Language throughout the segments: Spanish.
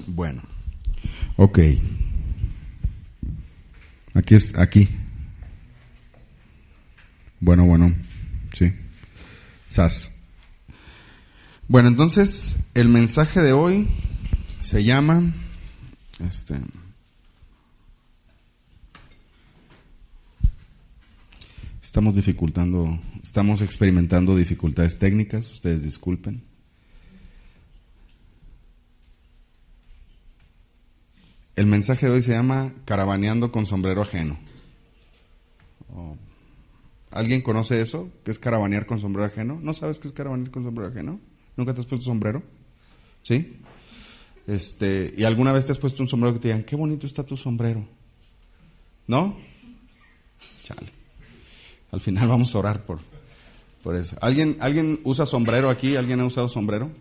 Bueno, ok. Aquí. Bueno, sí. Sas. Bueno, entonces, el mensaje de hoy se llama, estamos experimentando dificultades técnicas, ustedes disculpen. El mensaje de hoy se llama Caravaneando con sombrero ajeno. ¿Alguien conoce eso? ¿Qué es caravanear con sombrero ajeno? ¿No sabes qué es caravanear con sombrero ajeno? ¿Nunca te has puesto sombrero? ¿Sí? ¿Y alguna vez te has puesto un sombrero que te digan, qué bonito está tu sombrero? ¿No? Chale. Al final vamos a orar por eso. ¿Alguien usa sombrero aquí? ¿Alguien ha usado sombrero?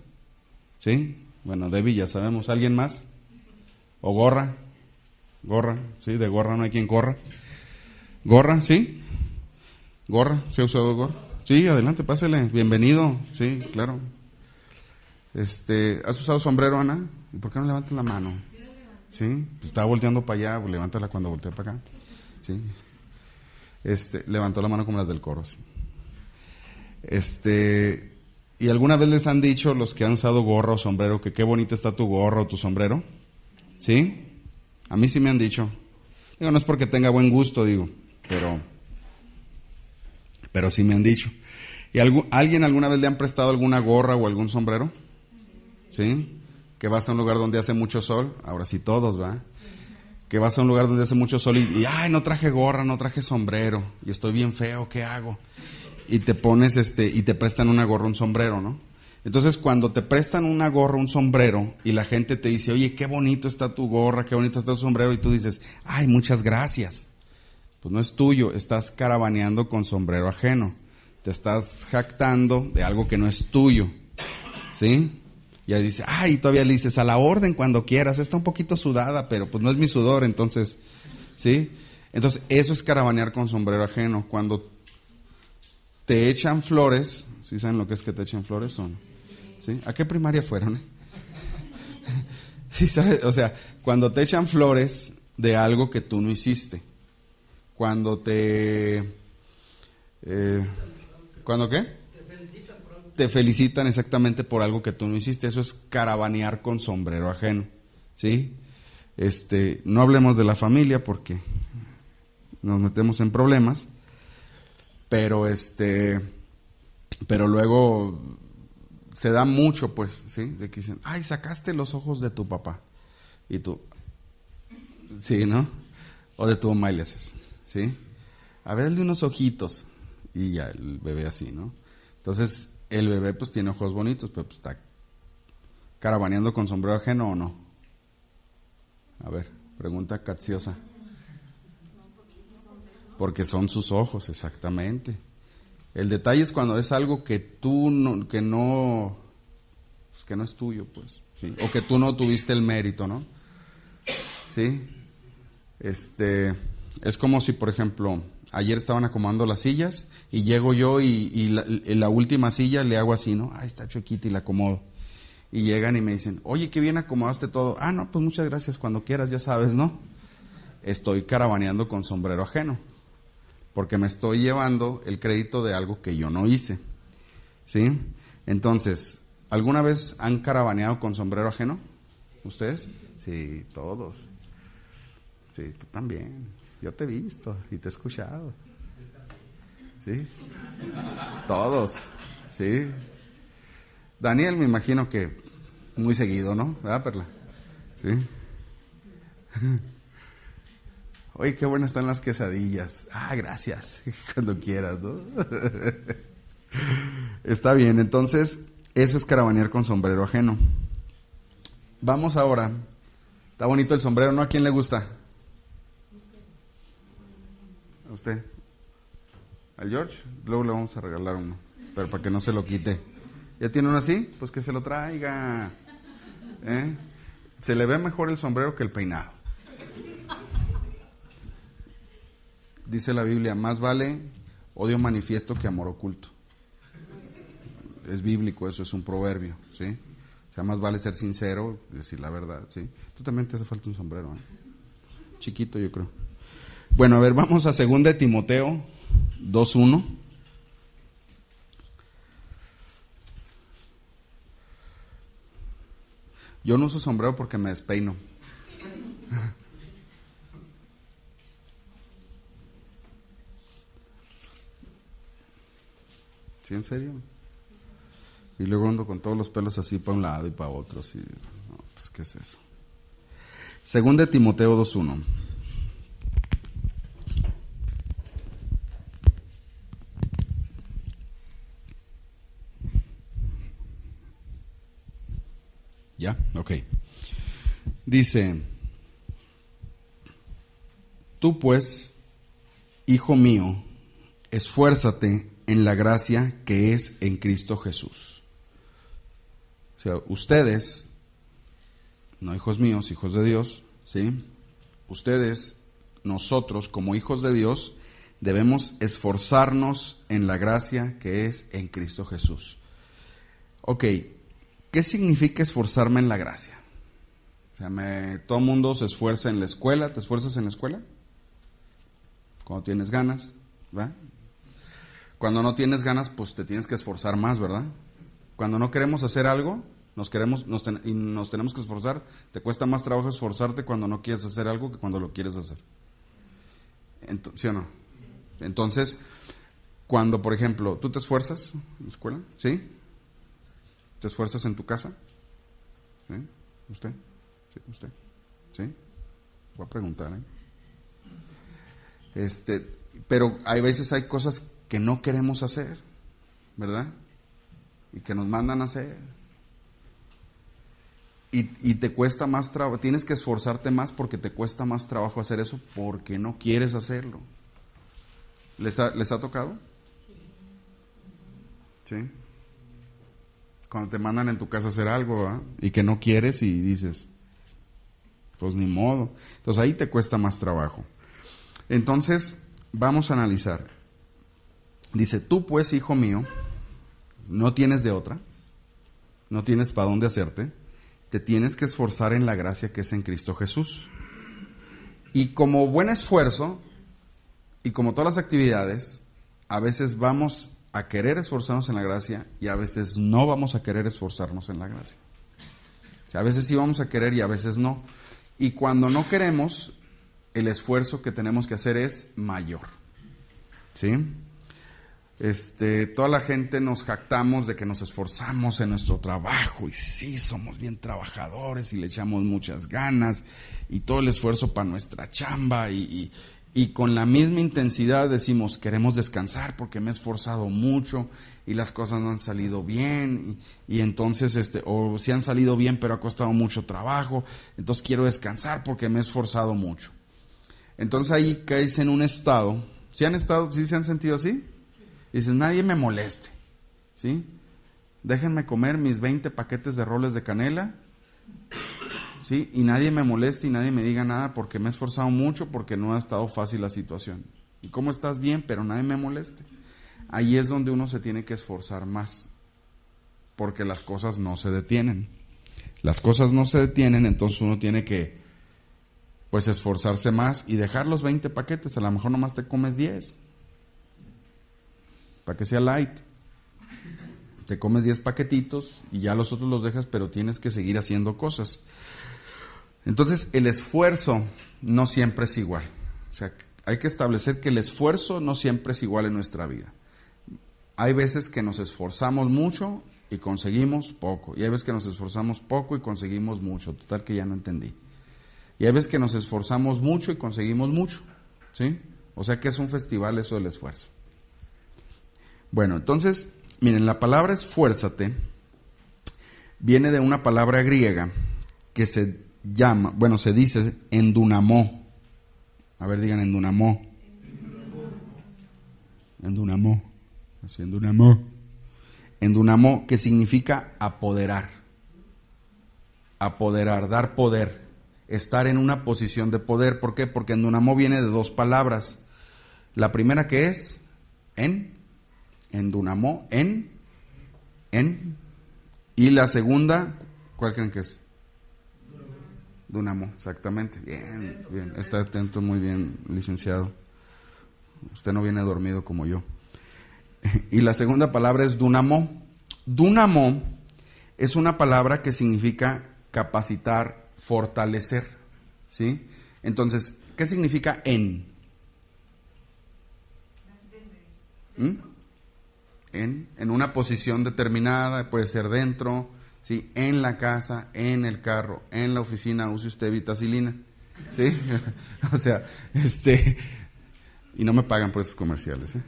¿Sí? Bueno, Debbie ya sabemos. ¿Alguien más? ¿O gorra? Gorra, sí, de gorra no hay quien corra. ¿Gorra? ¿Sí? ¿Gorra? ¿Se ha usado gorra? Sí, adelante, pásele. Bienvenido. Sí, claro. ¿Has usado sombrero, Ana? ¿Y por qué no levantas la mano? Sí, pues estaba volteando para allá, pues levántala cuando voltee para acá. Sí. Levantó la mano como las del coro, sí. ¿Y alguna vez les han dicho los que han usado gorra o sombrero que qué bonita está tu gorra o tu sombrero? ¿Sí? A mí sí me han dicho. Digo, no es porque tenga buen gusto, digo, pero sí me han dicho. ¿Y alguien alguna vez le han prestado alguna gorra o algún sombrero? ¿Sí? Que vas a un lugar donde hace mucho sol, ahora sí todos, ¿va? Que vas a un lugar donde hace mucho sol y ay, no traje gorra, no traje sombrero, y estoy bien feo, ¿qué hago? Y te pones y te prestan una gorra, un sombrero, ¿no? Entonces, cuando te prestan una gorra, un sombrero, y la gente te dice, oye, qué bonito está tu gorra, qué bonito está tu sombrero, y tú dices, ay, muchas gracias. Pues no es tuyo, estás caravaneando con sombrero ajeno. Te estás jactando de algo que no es tuyo, ¿sí? Y ahí dice, ay, todavía le dices, a la orden cuando quieras, está un poquito sudada, pero pues no es mi sudor, entonces, ¿sí? Entonces, eso es caravanear con sombrero ajeno. Cuando te echan flores, ¿sí saben lo que es que te echen flores? ¿Sí? ¿A qué primaria fueron? Sí, ¿sabes? O sea, cuando te echan flores de algo que tú no hiciste. Cuando ¿cuándo qué? Te felicitan exactamente por algo que tú no hiciste. Eso es caravanear con sombrero ajeno, ¿sí? No hablemos de la familia porque nos metemos en problemas, pero luego se da mucho, pues, ¿sí? De que dicen, ay, sacaste los ojos de tu papá. Y tú, sí, ¿no? O de tu mamá y le haces, ¿sí? A ver, dale unos ojitos. Y ya, el bebé así, ¿no? Entonces, el bebé pues tiene ojos bonitos, pero pues está caravaneando con sombrero ajeno o no. A ver, pregunta capciosa. Porque son sus ojos, exactamente. El detalle es cuando es algo que tú no, que no es tuyo, pues, ¿sí? O que tú no tuviste el mérito, ¿no? ¿Sí? Es como si, por ejemplo, ayer estaban acomodando las sillas y llego yo y la última silla le hago así, ¿no? Ay, está chuequita y la acomodo. Y llegan y me dicen, oye, qué bien acomodaste todo. Ah, no, pues muchas gracias, cuando quieras, ya sabes, ¿no? Estoy caravaneando con sombrero ajeno, porque me estoy llevando el crédito de algo que yo no hice, ¿sí? Entonces, ¿alguna vez han caravaneado con sombrero ajeno? ¿Ustedes? Sí, todos. Sí, tú también. Yo te he visto y te he escuchado. ¿Sí? Todos. ¿Sí? Daniel, me imagino que muy seguido, ¿no? ¿Verdad, Perla? ¿Sí? Oye, qué buenas están las quesadillas. Ah, gracias. Cuando quieras, ¿no? Está bien, entonces, eso es caravanear con sombrero ajeno. Vamos ahora. Está bonito el sombrero, ¿no? ¿A quién le gusta? ¿A usted? ¿Al George? Luego le vamos a regalar uno, pero para que no se lo quite. ¿Ya tiene uno así? Pues que se lo traiga. Se le ve mejor el sombrero que el peinado. Dice la Biblia, más vale odio manifiesto que amor oculto. Es bíblico, eso es un proverbio, ¿sí? O sea, más vale ser sincero, decir la verdad, ¿sí? Tú también te hace falta un sombrero, ¿eh? Chiquito, yo creo. Bueno, a ver, vamos a 2 de Timoteo 2:1. Yo no uso sombrero porque me despeino. ¿Sí, en serio? Y luego ando con todos los pelos así para un lado y para otro, así. No, pues, ¿qué es eso? 2 de Timoteo 2:1. ¿Ya? Ok. Dice: tú pues, hijo mío, esfuérzate en la gracia que es en Cristo Jesús. O sea, ustedes, no hijos míos, hijos de Dios, ¿sí? Ustedes, nosotros como hijos de Dios, debemos esforzarnos en la gracia que es en Cristo Jesús. Ok, ¿qué significa esforzarme en la gracia? O sea, todo el mundo se esfuerza en la escuela. ¿Te esfuerzas en la escuela? Cuando tienes ganas, ¿verdad? Cuando no tienes ganas, pues te tienes que esforzar más, ¿verdad? Cuando no queremos hacer algo, nos tenemos que esforzar. Te cuesta más trabajo esforzarte cuando no quieres hacer algo que cuando lo quieres hacer. ¿Sí o no? Entonces, cuando, por ejemplo, tú te esfuerzas en la escuela, ¿sí? ¿Te esfuerzas en tu casa? ¿Sí? ¿Usted? ¿Sí? ¿Usted? ¿Sí? Voy a preguntar, pero hay veces hay cosas que no queremos hacer, ¿verdad? Y que nos mandan a hacer. Y te cuesta más trabajo, tienes que esforzarte más porque te cuesta más trabajo hacer eso porque no quieres hacerlo. ¿Les ha tocado? Sí. Cuando te mandan en tu casa a hacer algo, ¿verdad? Y que no quieres y dices, pues ni modo. Entonces ahí te cuesta más trabajo. Entonces, vamos a analizar. Dice, tú pues, hijo mío, no tienes de otra, no tienes para dónde hacerte, te tienes que esforzar en la gracia que es en Cristo Jesús. Y como buen esfuerzo, y como todas las actividades, a veces vamos a querer esforzarnos en la gracia y a veces no vamos a querer esforzarnos en la gracia. O sea, a veces sí vamos a querer y a veces no. Y cuando no queremos, el esfuerzo que tenemos que hacer es mayor. ¿Sí? Toda la gente nos jactamos de que nos esforzamos en nuestro trabajo y sí, somos bien trabajadores y le echamos muchas ganas y todo el esfuerzo para nuestra chamba y con la misma intensidad decimos, queremos descansar porque me he esforzado mucho y las cosas no han salido bien y entonces, o si han salido bien pero ha costado mucho trabajo, entonces quiero descansar porque me he esforzado mucho. Entonces ahí caes en un estado, ¿sí se han sentido así? Dicen, nadie me moleste, ¿sí? Déjenme comer mis 20 paquetes de roles de canela, ¿sí? Y nadie me moleste y nadie me diga nada porque me he esforzado mucho, porque no ha estado fácil la situación. ¿Y cómo estás? Bien, pero nadie me moleste. Ahí es donde uno se tiene que esforzar más, porque las cosas no se detienen. Las cosas no se detienen, entonces uno tiene que, pues, esforzarse más y dejar los 20 paquetes. A lo mejor nomás te comes 10. Para que sea light. Te comes 10 paquetitos y ya los otros los dejas, pero tienes que seguir haciendo cosas. Entonces, el esfuerzo no siempre es igual. O sea, hay que establecer que el esfuerzo no siempre es igual en nuestra vida. Hay veces que nos esforzamos mucho y conseguimos poco. Y hay veces que nos esforzamos poco y conseguimos mucho. Total que ya no entendí. Y hay veces que nos esforzamos mucho y conseguimos mucho. ¿Sí? O sea que es un festival eso del esfuerzo. Bueno, entonces, miren, la palabra esfuérzate viene de una palabra griega que se dice endunamó. A ver, digan endunamó. Endunamó. Así, endunamó. Endunamó, que significa apoderar. Apoderar, dar poder. Estar en una posición de poder. ¿Por qué? Porque endunamó viene de 2 palabras. La primera que es endunamó, en, y la segunda, ¿Cuál creen que es? Dúnamo, exactamente. Bien, bien. Está atento, muy bien, licenciado. Usted no viene dormido como yo. Y la segunda palabra es dúnamo. Dúnamo es una palabra que significa capacitar, fortalecer, ¿sí? Entonces, ¿qué significa en? En una posición determinada, puede ser dentro, ¿sí? En la casa, en el carro, en la oficina, use usted vitacilina, ¿sí? O sea, y no me pagan por esos comerciales, ¿eh?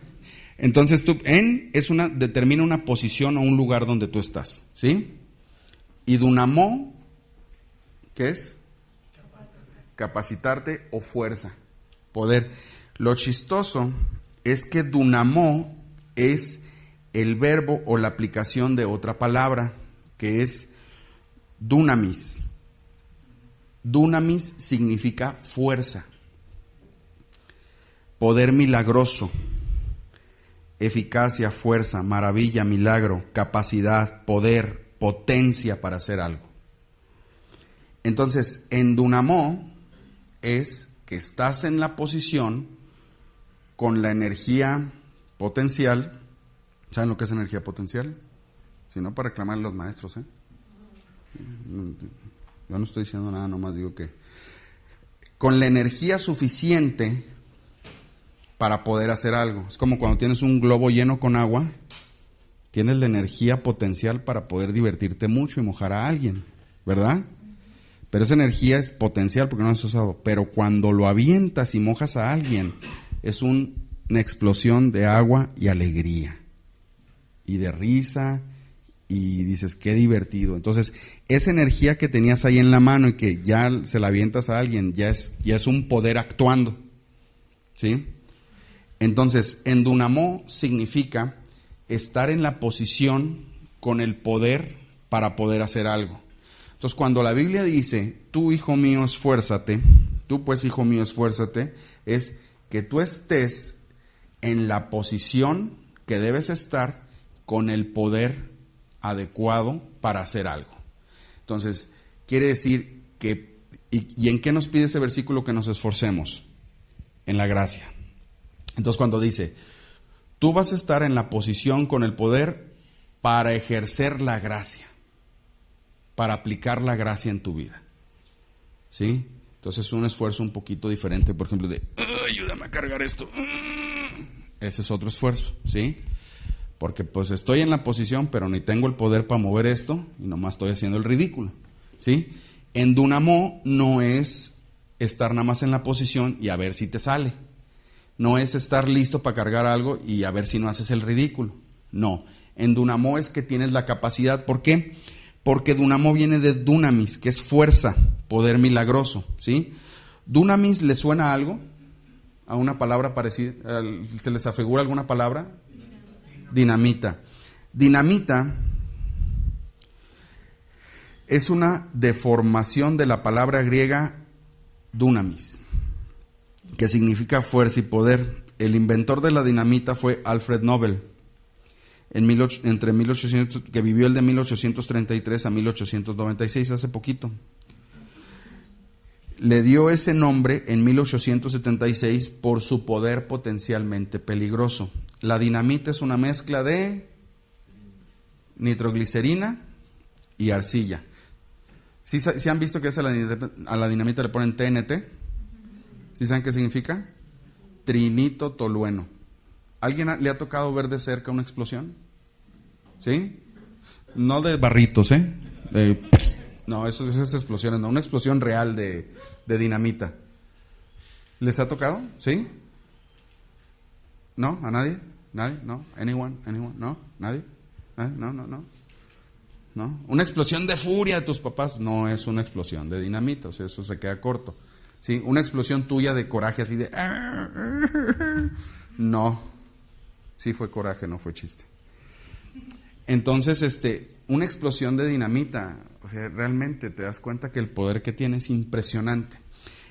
Entonces, determina una posición o un lugar donde tú estás, ¿sí? Y dunamó, ¿qué es? Capacitarte o fuerza, poder. Lo chistoso es que dunamó es el verbo o la aplicación de otra palabra, que es dunamis. Dunamis significa fuerza, poder milagroso, eficacia, fuerza, maravilla, milagro, capacidad, poder, potencia para hacer algo. Entonces, en dunamó es que estás en la posición con la energía potencial. ¿Saben lo que es energía potencial? Si no, para reclamar a los maestros, ¿eh? Yo no estoy diciendo nada, nomás digo que con la energía suficiente para poder hacer algo. Es como cuando tienes un globo lleno con agua, tienes la energía potencial para poder divertirte mucho y mojar a alguien, ¿verdad? Pero esa energía es potencial porque no la has usado. Pero cuando lo avientas y mojas a alguien, es una explosión de agua y alegría. Y de risa, y dices, qué divertido. Entonces, esa energía que tenías ahí en la mano y que ya se la avientas a alguien, ya es un poder actuando, ¿sí? Entonces, en dunamó significa estar en la posición con el poder para poder hacer algo. Entonces, cuando la Biblia dice, tú, hijo mío, esfuérzate, tú, pues, hijo mío, esfuérzate, es que tú estés en la posición que debes estar con el poder adecuado para hacer algo. Entonces, quiere decir que, ¿y en qué nos pide ese versículo que nos esforcemos? En la gracia. Entonces, cuando dice, tú vas a estar en la posición con el poder para ejercer la gracia, para aplicar la gracia en tu vida, ¿sí? Entonces, es un esfuerzo un poquito diferente, por ejemplo, de, ayúdame a cargar esto. Ese es otro esfuerzo, ¿sí? Porque pues estoy en la posición, pero ni tengo el poder para mover esto, y nomás estoy haciendo el ridículo, ¿sí? En dunamó no es estar nada más en la posición y a ver si te sale. No es estar listo para cargar algo y a ver si no haces el ridículo. No, en dunamó es que tienes la capacidad. ¿Por qué? Porque dunamó viene de dunamis, que es fuerza, poder milagroso, ¿sí? Dunamis, ¿le suena algo? ¿A una palabra parecida? ¿Se les afigura alguna palabra? Dinamita. Dinamita es una deformación de la palabra griega dunamis, que significa fuerza y poder. El inventor de la dinamita fue Alfred Nobel, que vivió el de 1833 a 1896, hace poquito. Le dio ese nombre en 1876 por su poder potencialmente peligroso. La dinamita es una mezcla de nitroglicerina y arcilla. ¿Sí han visto que a la dinamita le ponen TNT? ¿Sí saben qué significa? Trinito tolueno. ¿Alguien le ha tocado ver de cerca una explosión? ¿Sí? No de barritos, ¿eh? No, esas explosiones, no, una explosión real de dinamita. ¿Les ha tocado? ¿Sí? ¿No? ¿A nadie? ¿Nadie? ¿No? ¿Anyone? ¿No? ¿Nadie? ¿No? Una explosión de furia de tus papás no es una explosión de dinamita, o sea, eso se queda corto. ¿Sí? Una explosión tuya de coraje así de... No. Sí fue coraje, no fue chiste. Entonces, una explosión de dinamita, o sea, realmente te das cuenta que el poder que tiene es impresionante.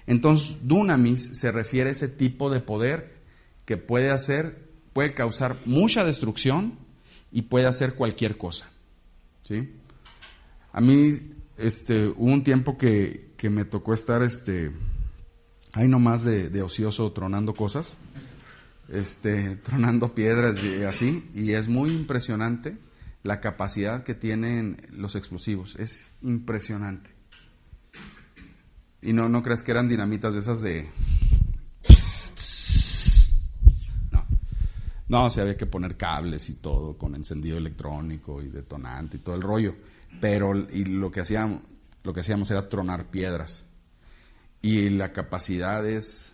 Entonces, dunamis se refiere a ese tipo de poder que puede causar mucha destrucción y puede hacer cualquier cosa, ¿sí? A mí hubo un tiempo que me tocó estar, ahí nomás de ocioso tronando cosas, tronando piedras y así, y es muy impresionante la capacidad que tienen los explosivos, es impresionante. Y no crees que eran dinamitas de esas de... No, se había que poner cables y todo, con encendido electrónico y detonante y todo el rollo. Pero lo que hacíamos era tronar piedras. Y la capacidad es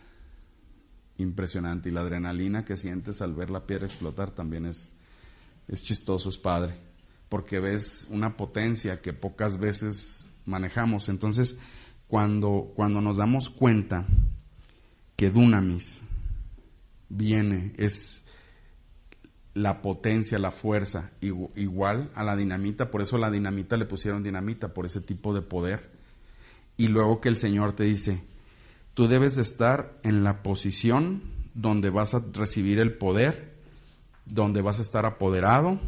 impresionante. Y la adrenalina que sientes al ver la piedra explotar también es chistoso, es padre. Porque ves una potencia que pocas veces manejamos. Entonces, cuando nos damos cuenta que Dunamis viene, es la potencia, la fuerza, igual a la dinamita, por eso la dinamita le pusieron dinamita, por ese tipo de poder. Y luego que el Señor te dice, tú debes de estar en la posición donde vas a recibir el poder, donde vas a estar apoderado,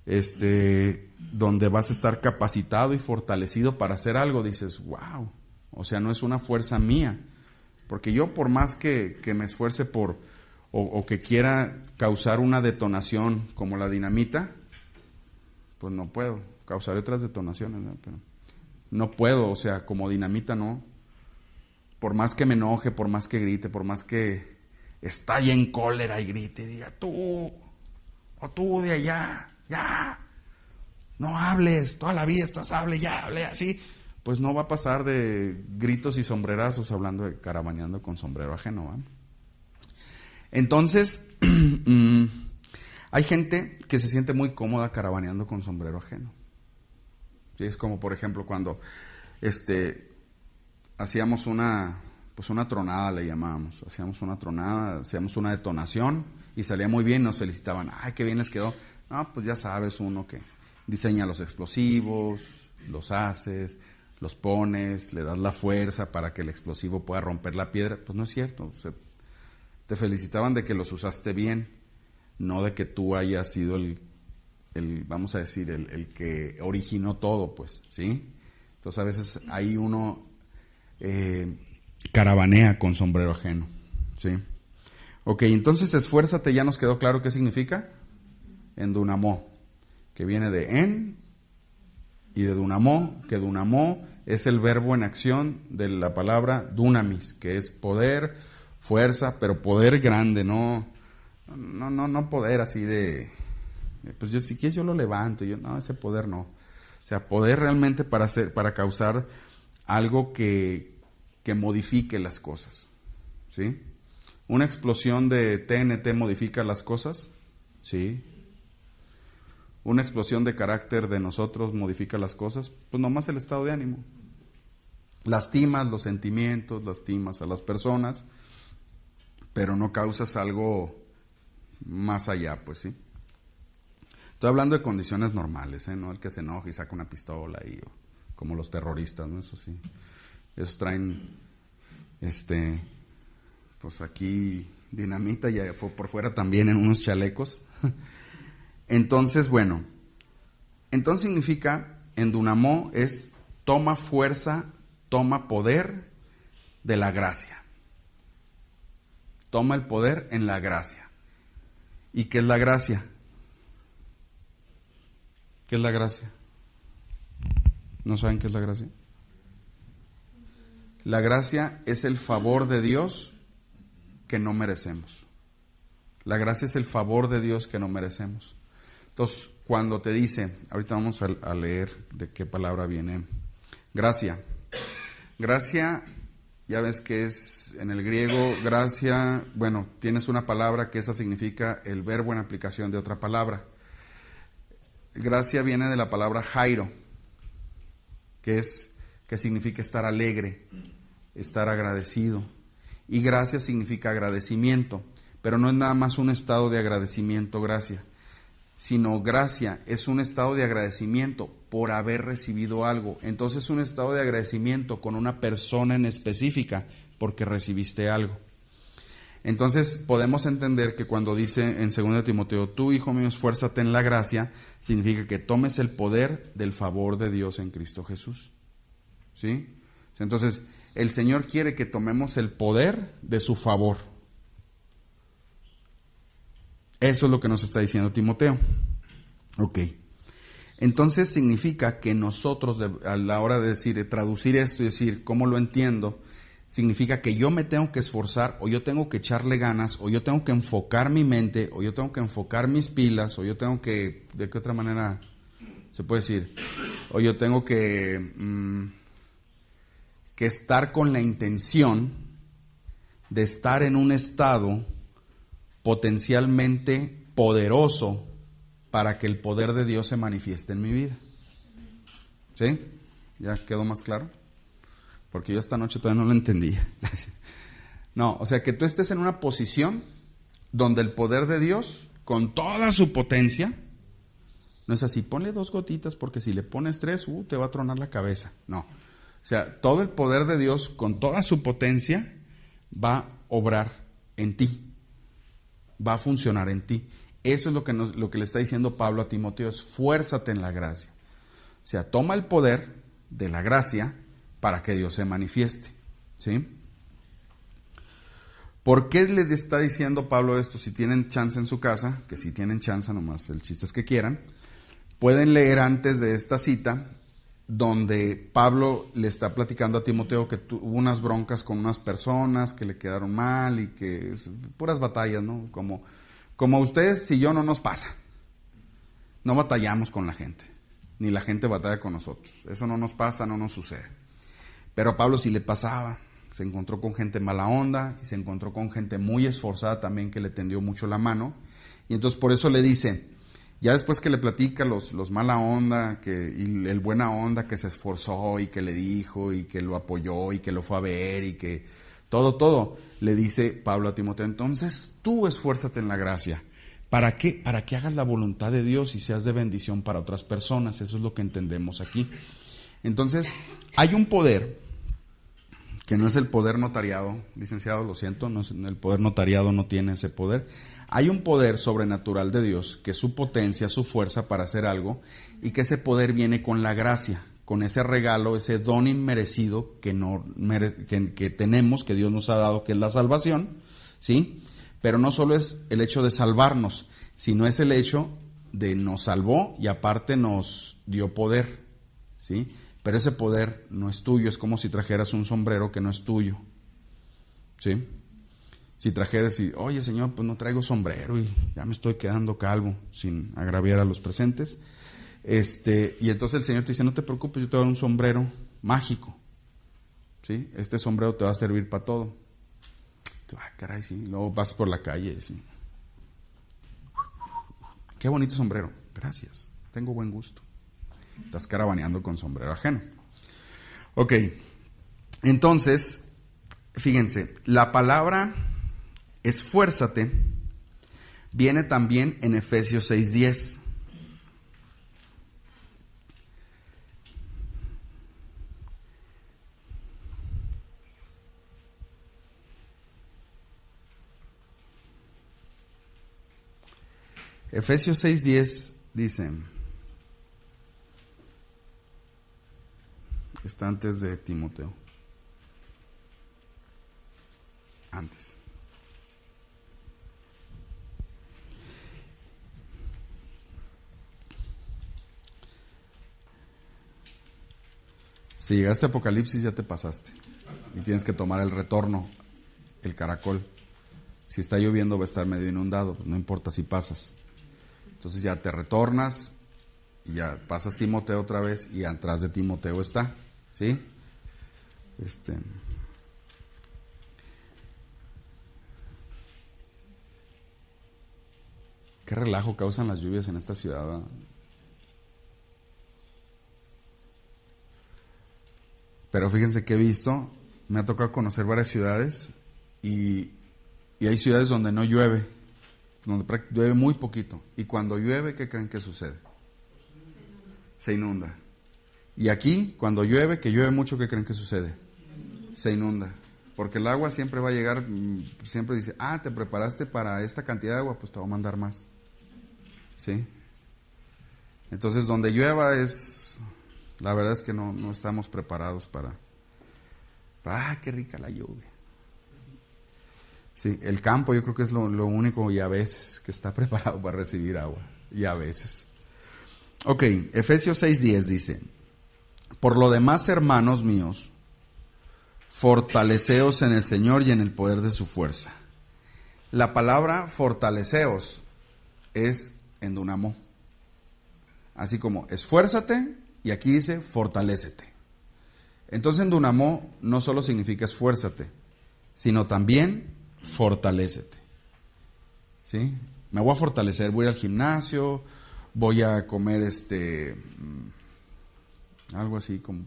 donde vas a estar capacitado y fortalecido para hacer algo. Dices, wow, o sea, no es una fuerza mía, porque yo por más que me esfuerce o que quiera causar una detonación como la dinamita, pues no puedo. Causaré otras detonaciones, ¿no? Pero no puedo, o sea, como dinamita no. Por más que me enoje, por más que grite, por más que estalle en cólera y grite y diga, tú, o tú de allá, ya, no hables, toda la vida estás hable, ya, hable así, pues no va a pasar de gritos y sombrerazos hablando de caravaneando con sombrero ajeno, ¿va? Entonces, hay gente que se siente muy cómoda caravaneando con sombrero ajeno. ¿Sí? Es como, por ejemplo, cuando hacíamos una tronada, le llamábamos. Hacíamos una tronada, hacíamos una detonación y salía muy bien, nos felicitaban. ¡Ay, qué bien les quedó! No, pues ya sabes, uno que diseña los explosivos, los haces, los pones, le das la fuerza para que el explosivo pueda romper la piedra. Pues no es cierto, te felicitaban de que los usaste bien, no de que tú hayas sido el vamos a decir, el que originó todo, pues, ¿sí? Entonces a veces ahí uno caravanea con sombrero ajeno, ¿sí? Ok, entonces esfuérzate, ya nos quedó claro qué significa. Endunamó, que viene de en y de dunamó, que dunamó es el verbo en acción de la palabra dunamis, que es poder, fuerza, pero poder grande, no poder así de, pues yo si quieres yo lo levanto, no, ese poder no. O sea, poder realmente para causar algo que modifique las cosas, ¿sí? ¿Una explosión de TNT modifica las cosas? Sí. ¿Una explosión de carácter de nosotros modifica las cosas? Pues nomás el estado de ánimo. Lastimas los sentimientos, lastimas a las personas, pero no causas algo más allá, pues sí. Estoy hablando de condiciones normales, no el que se enoja y saca una pistola y como los terroristas, ¿no? Eso sí. Esos traen pues aquí dinamita y por fuera también en unos chalecos. Entonces, bueno, entonces significa endunamó es toma fuerza, toma poder de la gracia. Toma el poder en la gracia. ¿Y qué es la gracia? ¿Qué es la gracia? ¿No saben qué es la gracia? La gracia es el favor de Dios que no merecemos. La gracia es el favor de Dios que no merecemos. Entonces, cuando te dice, ahorita vamos a leer de qué palabra viene, gracia. Gracia, ya ves que es en el griego, gracia, bueno, tienes una palabra que esa significa el verbo en aplicación de otra palabra. Gracia viene de la palabra jairo, que significa estar alegre, estar agradecido. Y gracia significa agradecimiento, pero no es nada más un estado de agradecimiento, gracia, sino gracia es un estado de agradecimiento por haber recibido algo. Entonces es un estado de agradecimiento con una persona en específica porque recibiste algo. Entonces podemos entender que cuando dice en 2 Timoteo, tú, hijo mío, esfuérzate en la gracia, significa que tomes el poder del favor de Dios en Cristo Jesús. ¿Sí? Entonces, el Señor quiere que tomemos el poder de su favor. Eso es lo que nos está diciendo Timoteo. Ok. Entonces significa que nosotros, a la hora de traducir esto y decir cómo lo entiendo, significa que yo me tengo que esforzar, o yo tengo que echarle ganas, o yo tengo que enfocar mi mente, o yo tengo que enfocar mis pilas, o yo tengo que, ¿de qué otra manera se puede decir? O yo tengo que estar con la intención de estar en un estado potencialmente poderoso para que el poder de Dios se manifieste en mi vida. ¿Sí? ¿Ya quedó más claro? Porque yo esta noche todavía no lo entendía. No, o sea, que tú estés en una posición donde el poder de Dios, con toda su potencia, no es así, ponle 2 gotitas porque si le pones 3, te va a tronar la cabeza. No, o sea, todo el poder de Dios, con toda su potencia, va a obrar en ti, va a funcionar en ti. Eso es lo que le está diciendo Pablo a Timoteo, esfuérzate en la gracia. O sea, toma el poder de la gracia para que Dios se manifieste. ¿Sí? ¿Por qué le está diciendo Pablo esto? Si tienen chance en su casa, que si tienen chance nomás, el chiste es que quieran, pueden leer antes de esta cita, donde Pablo le está platicando a Timoteo que tuvo unas broncas con unas personas que le quedaron mal y que puras batallas, ¿no? Como ustedes y yo no nos pasa. No batallamos con la gente, ni la gente batalla con nosotros. Eso no nos pasa, no nos sucede. Pero a Pablo sí le pasaba. Se encontró con gente mala onda y se encontró con gente muy esforzada también que le tendió mucho la mano. Y entonces por eso le dice, ya después que le platica los mala onda y el buena onda que se esforzó y que le dijo y que lo apoyó y que lo fue a ver y que todo, le dice Pablo a Timoteo, entonces tú esfuérzate en la gracia. ¿Para qué? Para que hagas la voluntad de Dios y seas de bendición para otras personas. Eso es lo que entendemos aquí. Entonces, hay un poder que no es el poder notariado, licenciado, lo siento, el poder notariado no tiene ese poder. Hay un poder sobrenatural de Dios, que es su potencia, su fuerza para hacer algo, y que ese poder viene con la gracia, con ese regalo, ese don inmerecido que tenemos, que Dios nos ha dado, que es la salvación, ¿sí? Pero no solo es el hecho de salvarnos, sino es el hecho de nos salvó y aparte nos dio poder, ¿sí? Pero ese poder no es tuyo, es como si trajeras un sombrero que no es tuyo, ¿sí? Si trajeras y, oye Señor, pues no traigo sombrero y ya me estoy quedando calvo, sin agraviar a los presentes. Y entonces el Señor te dice, no te preocupes, yo te voy a dar un sombrero mágico, ¿sí? Este sombrero te va a servir para todo. Tú, caray, sí. Luego vas por la calle, sí. Qué bonito sombrero. Gracias, tengo buen gusto. Estás carabaneando con sombrero ajeno. Ok, entonces, fíjense, la palabra esfuérzate viene también en Efesios 6:10. Efesios 6:10 dice, está antes de Timoteo, antes. Si llegaste a Apocalipsis ya te pasaste y tienes que tomar el retorno, el caracol. Si está lloviendo va a estar medio inundado, pues no importa si pasas. Entonces ya te retornas y ya pasas Timoteo otra vez y atrás de Timoteo está, ¿sí? Qué relajo causan las lluvias en esta ciudad, ¿verdad? Pero fíjense que he visto, me ha tocado conocer varias ciudades y hay ciudades donde no llueve, donde llueve muy poquito. Y cuando llueve, ¿qué creen que sucede? Se inunda. Y aquí, cuando llueve, que llueve mucho, ¿qué creen que sucede? Se inunda. Porque el agua siempre va a llegar, siempre dice, te preparaste para esta cantidad de agua, pues te voy a mandar más. ¿Sí? Entonces, donde llueva la verdad es que no estamos preparados para qué rica la lluvia. Sí, el campo yo creo que es lo único y a veces que está preparado para recibir agua. Y a veces. Ok, Efesios 6:10 dice, por lo demás, hermanos míos, fortaleceos en el Señor y en el poder de su fuerza. La palabra fortaleceos es endunamó. Así como esfuérzate, y aquí dice fortalécete. Entonces endunamó no solo significa esfuérzate, sino también fortalécete. ¿Sí? Me voy a fortalecer, voy a ir al gimnasio, voy a comer algo así como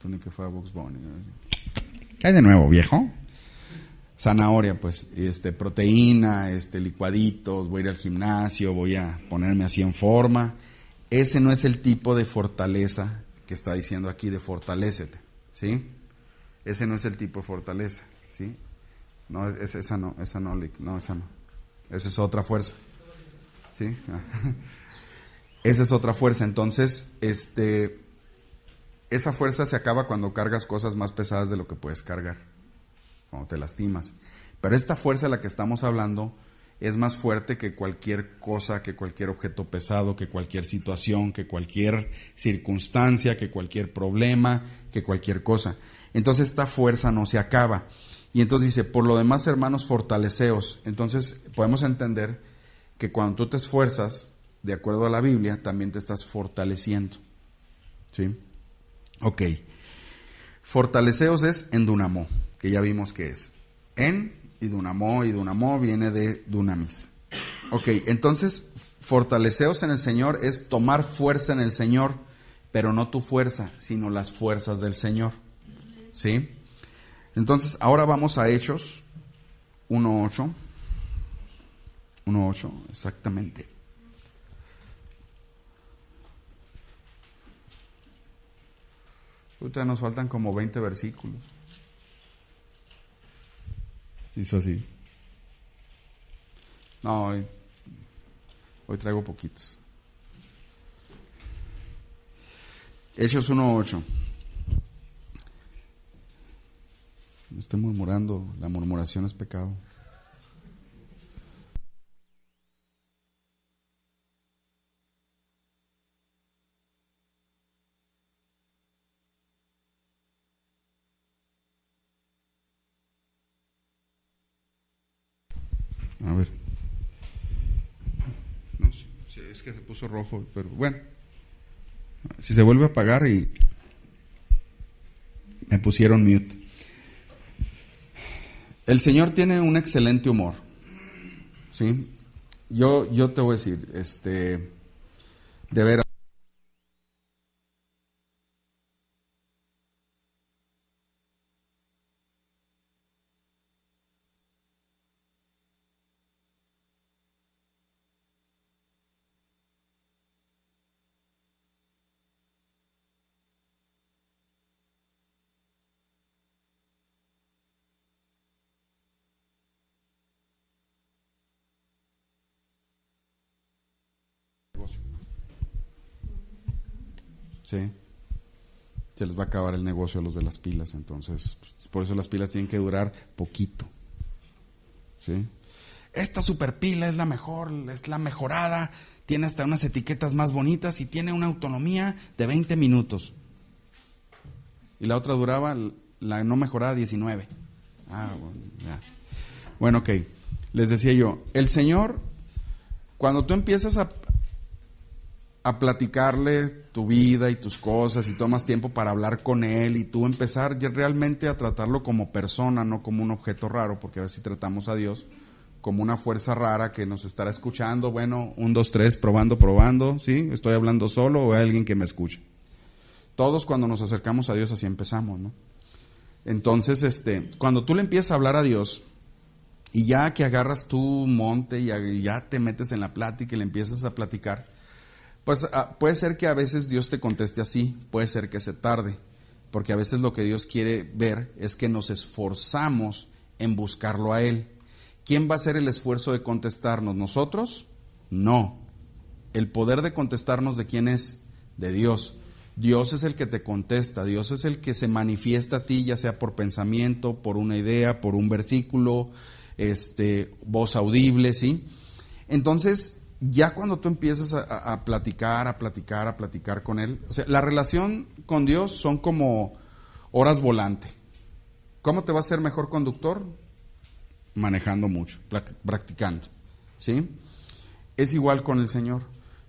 ni que fuera Box Bunny. ¿Qué hay de nuevo, viejo? Zanahoria, pues, proteína, licuaditos, voy a ir al gimnasio, voy a ponerme así en forma. Ese no es el tipo de fortaleza que está diciendo aquí, de fortalécete, ¿sí? Ese no es el tipo de fortaleza, ¿sí? No, esa no. Esa es otra fuerza, ¿sí? Esa es otra fuerza. Entonces, esa fuerza se acaba cuando cargas cosas más pesadas de lo que puedes cargar, cuando te lastimas. Pero esta fuerza de la que estamos hablando es más fuerte que cualquier cosa, que cualquier objeto pesado, que cualquier situación, que cualquier circunstancia, que cualquier problema, que cualquier cosa. Entonces esta fuerza no se acaba. Y entonces dice, por lo demás, hermanos, fortaleceos. Entonces podemos entender que cuando tú te esfuerzas, de acuerdo a la Biblia, también te estás fortaleciendo. ¿Sí? Ok. Fortaleceos es en dunamó, que ya vimos que es. En y dunamó viene de dunamis. Ok, entonces fortaleceos en el Señor es tomar fuerza en el Señor, pero no tu fuerza, sino las fuerzas del Señor. ¿Sí? Entonces, ahora vamos a Hechos 1:8. 1:8, exactamente. Ahorita nos faltan como 20 versículos. Hizo así. No, hoy traigo poquitos. Hechos 1:8. No estoy murmurando, la murmuración es pecado. A ver. No, sí, es que se puso rojo, pero bueno. Si se vuelve a apagar y me pusieron mute. El Señor tiene un excelente humor. ¿Sí? Yo te voy a decir, de veras. Sí. Se les va a acabar el negocio a los de las pilas, entonces, pues, por eso las pilas tienen que durar poquito. ¿Sí? Esta super pila es la mejor, es la mejorada, tiene hasta unas etiquetas más bonitas y tiene una autonomía de 20 minutos. Y la otra duraba, la no mejorada, 19. Bueno, ya. Bueno, ok. Les decía yo, el Señor, cuando tú empiezas a platicarle tu vida y tus cosas y tomas tiempo para hablar con Él y tú empezar realmente a tratarlo como persona, no como un objeto raro, porque a veces tratamos a Dios como una fuerza rara que nos estará escuchando, bueno, 1, 2, 3, probando, ¿sí? Estoy hablando solo o hay alguien que me escuche. Todos cuando nos acercamos a Dios así empezamos, ¿no? Entonces, cuando tú le empiezas a hablar a Dios y ya que agarras tu monte y ya te metes en la plática y le empiezas a platicar, pues puede ser que a veces Dios te conteste así, puede ser que se tarde, porque a veces lo que Dios quiere ver es que nos esforzamos en buscarlo a Él. ¿Quién va a hacer el esfuerzo de contestarnos? ¿Nosotros? No. El poder de contestarnos, ¿de quién es? De Dios. Dios es el que te contesta, Dios es el que se manifiesta a ti, ya sea por pensamiento, por una idea, por un versículo, voz audible, ¿sí? Entonces, ya cuando tú empiezas a platicar con Él, o sea, la relación con Dios son como horas volante. ¿Cómo te va a ser mejor conductor? Manejando mucho, practicando, ¿sí? Es igual con el Señor.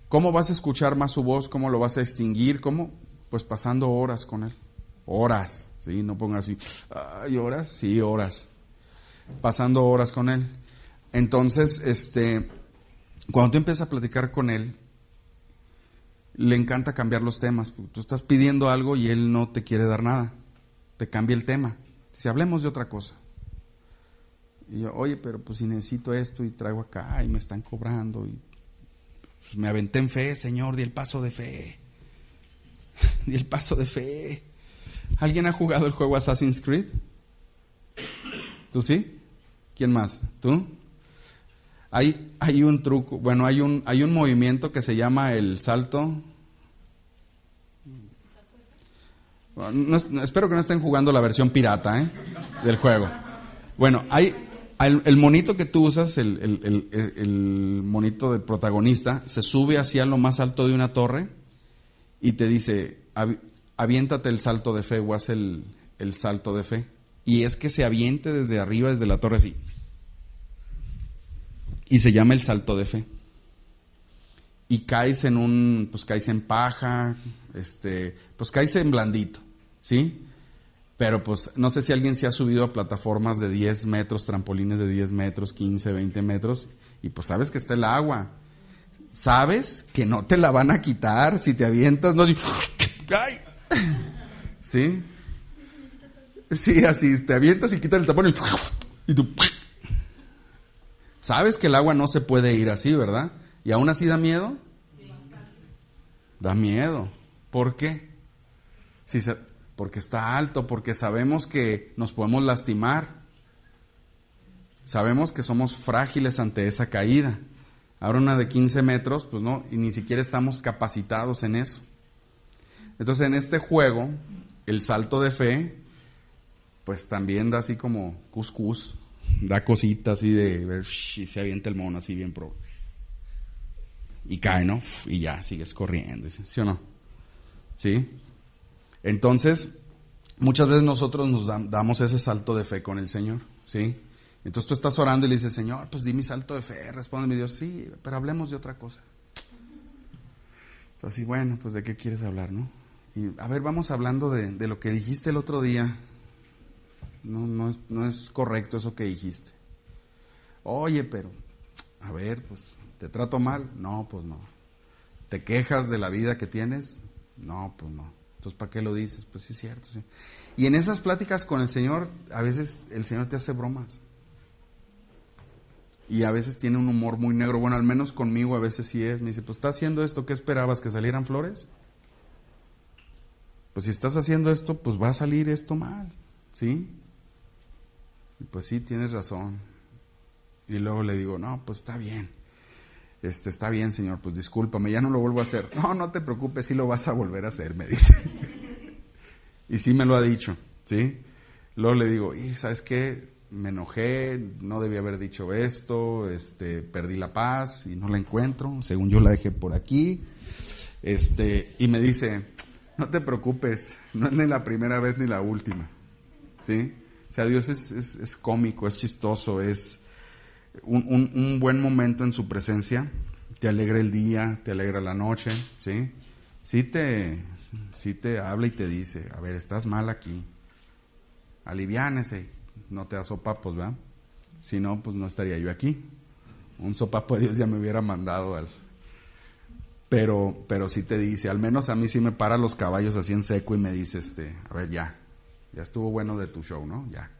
¿Cómo vas a escuchar más su voz? ¿Cómo lo vas a distinguir? ¿Cómo? Pues pasando horas con Él. Horas, ¿sí? No pongas así, ¿ay, horas? Sí, horas. Pasando horas con Él. Entonces, cuando tú empiezas a platicar con Él, le encanta cambiar los temas. Tú estás pidiendo algo y Él no te quiere dar nada. Te cambia el tema. Dice, hablemos de otra cosa. Y yo, oye, pero pues si necesito esto y traigo acá y me están cobrando y pues me aventé en fe, Señor, di el paso de fe. Di el paso de fe. ¿Alguien ha jugado el juego Assassin's Creed? ¿Tú sí? ¿Quién más? ¿Tú? Hay un truco, bueno, hay un movimiento que se llama el salto. Bueno, espero que no estén jugando la versión pirata, del juego. Bueno, el monito que tú usas, el monito del protagonista, se sube hacia lo más alto de una torre y te dice, aviéntate el salto de fe o haz el salto de fe. Y es que se aviente desde arriba, desde la torre así. Y se llama el salto de fe. Y caes caes en paja, pues caes en blandito, ¿sí? Pero pues no sé si alguien se ha subido a plataformas de 10 metros, trampolines de 10 metros, 15, 20 metros, y pues sabes que está el agua. Sabes que no te la van a quitar si te avientas, no, ¡ay! ¿Sí? Sí, así, te avientas y quitas el tapón y tú... Sabes que el agua no se puede ir así, ¿verdad? ¿Y aún así da miedo? Da miedo. ¿Por qué? Porque está alto, porque sabemos que nos podemos lastimar. Sabemos que somos frágiles ante esa caída. Ahora una de 15 metros, pues no, y ni siquiera estamos capacitados en eso. Entonces en este juego, el salto de fe, pues también da así como cuscús, da cositas así de ver, y se avienta el mono así bien pro. Y cae, ¿no? Y ya, sigues corriendo, ¿sí o no? ¿Sí? Entonces, muchas veces nosotros nos damos ese salto de fe con el Señor, ¿sí? Entonces tú estás orando y le dices, Señor, pues di mi salto de fe. Respóndeme, Dios, sí, pero hablemos de otra cosa. Entonces, bueno, pues ¿de qué quieres hablar, no? Y a ver, vamos hablando de lo que dijiste el otro día. No es correcto eso que dijiste. Oye, pero, a ver, pues, ¿te trato mal? No, pues no. ¿Te quejas de la vida que tienes? No, pues no. Entonces, ¿para qué lo dices? Pues sí es cierto, sí. Y en esas pláticas con el Señor, a veces el Señor te hace bromas. Y a veces tiene un humor muy negro. Bueno, al menos conmigo a veces sí es. Me dice, pues, ¿estás haciendo esto? ¿Qué esperabas? ¿Que salieran flores? Pues si estás haciendo esto, pues va a salir esto mal, ¿sí? Y pues sí, tienes razón. Y luego le digo, no, pues está bien. Está bien, Señor, pues discúlpame, ya no lo vuelvo a hacer. No, no te preocupes, sí lo vas a volver a hacer, me dice. Y sí me lo ha dicho, ¿sí? Luego le digo, y ¿sabes qué? Me enojé, no debía haber dicho esto, perdí la paz y no la encuentro, según yo la dejé por aquí. Y me dice, no te preocupes, no es ni la primera vez ni la última, ¿sí? O sea, Dios es cómico, es chistoso, es un buen momento en su presencia, te alegra el día, te alegra la noche, ¿sí? Sí te habla y te dice, a ver, estás mal aquí, aliviánese, no te da sopapos, ¿verdad? Si no, pues no estaría yo aquí. Un sopapo de Dios ya me hubiera mandado Pero sí te dice, al menos a mí sí me para los caballos así en seco y me dice, a ver, ya estuvo bueno de tu show, ¿no? Ya,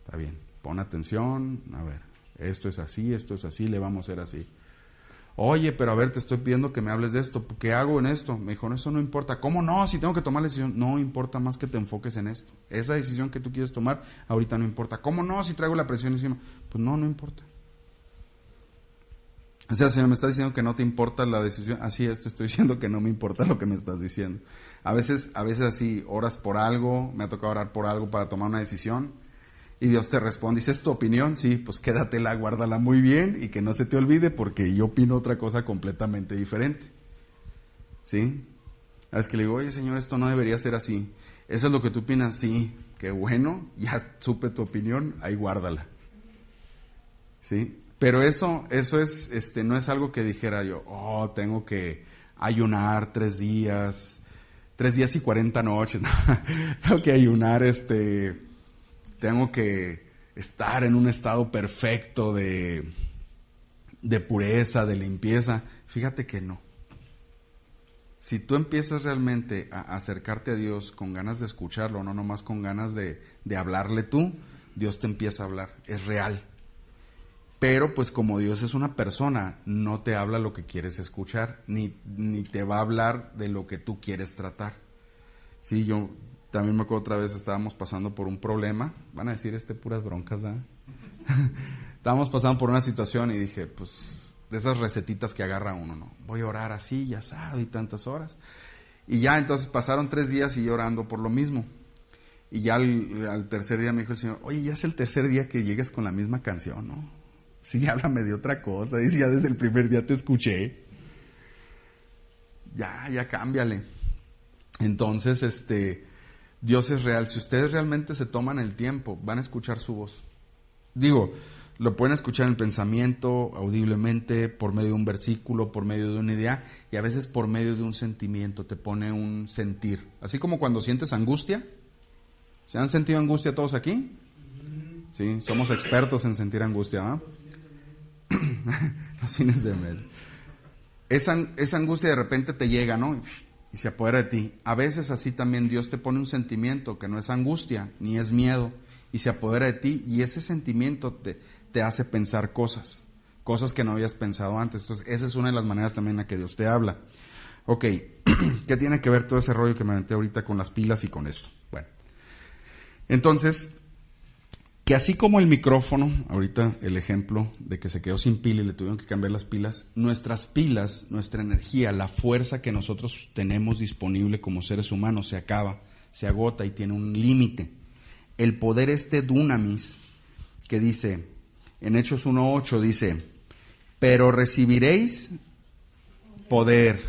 está bien, pon atención, a ver, esto es así, le vamos a hacer así. Oye, pero a ver, te estoy pidiendo que me hables de esto. ¿Qué hago en esto? Me dijo, no, eso no importa. ¿Cómo no? Si tengo que tomar la decisión. No importa más que te enfoques en esto. Esa decisión que tú quieres tomar, ahorita no importa. ¿Cómo no? Si traigo la presión encima. Pues no importa. O sea, Señor, me estás diciendo que no te importa la decisión. Así es, te estoy diciendo que no me importa lo que me estás diciendo. A veces así, oras por algo, me ha tocado orar por algo para tomar una decisión. Y Dios te responde, ¿es tu opinión? Sí, pues quédatela, guárdala muy bien y que no se te olvide porque yo opino otra cosa completamente diferente. ¿Sí? A veces que le digo, oye Señor, esto no debería ser así. ¿Eso es lo que tú opinas? Sí, qué bueno, ya supe tu opinión, ahí guárdala. ¿Sí? Pero eso es, no es algo que dijera yo, tengo que ayunar 3 días y 40 noches. No, tengo que ayunar, tengo que estar en un estado perfecto de pureza, de limpieza. Fíjate que no. Si tú empiezas realmente a acercarte a Dios con ganas de escucharlo, no nomás con ganas de hablarle tú, Dios te empieza a hablar, es real. Pero pues como Dios es una persona, no te habla lo que quieres escuchar, ni te va a hablar de lo que tú quieres tratar. Sí, yo también me acuerdo otra vez, estábamos pasando por un problema, van a decir puras broncas, ¿verdad? Estábamos pasando por una situación y dije, pues, de esas recetitas que agarra uno, ¿no? Voy a orar así y asado y tantas horas. Y ya, entonces pasaron 3 días y yo orando por lo mismo. Y ya al tercer día me dijo el Señor, oye, ya es el tercer día que llegas con la misma canción, ¿no? Sí, háblame de otra cosa. Dice, ya desde el primer día te escuché. Ya cámbiale. Entonces, Dios es real. Si ustedes realmente se toman el tiempo, van a escuchar su voz. Digo, lo pueden escuchar en pensamiento, audiblemente, por medio de un versículo, por medio de una idea, y a veces por medio de un sentimiento, te pone un sentir. Así como cuando sientes angustia. ¿Se han sentido angustia todos aquí? Sí, somos expertos en sentir angustia, ¿no? Los fines de mes. Esa angustia de repente te llega, ¿no? Y se apodera de ti. A veces así también Dios te pone un sentimiento que no es angustia, ni es miedo, y se apodera de ti, y ese sentimiento te hace pensar cosas que no habías pensado antes. Entonces, esa es una de las maneras también en la que Dios te habla. Ok, ¿qué tiene que ver todo ese rollo que me aventé ahorita con las pilas y con esto? Bueno, entonces, que así como el micrófono, ahorita el ejemplo de que se quedó sin pila y le tuvieron que cambiar las pilas, nuestras pilas, nuestra energía, la fuerza que nosotros tenemos disponible como seres humanos se acaba, se agota y tiene un límite. El poder dunamis, que dice, en Hechos 1:8 dice, pero recibiréis poder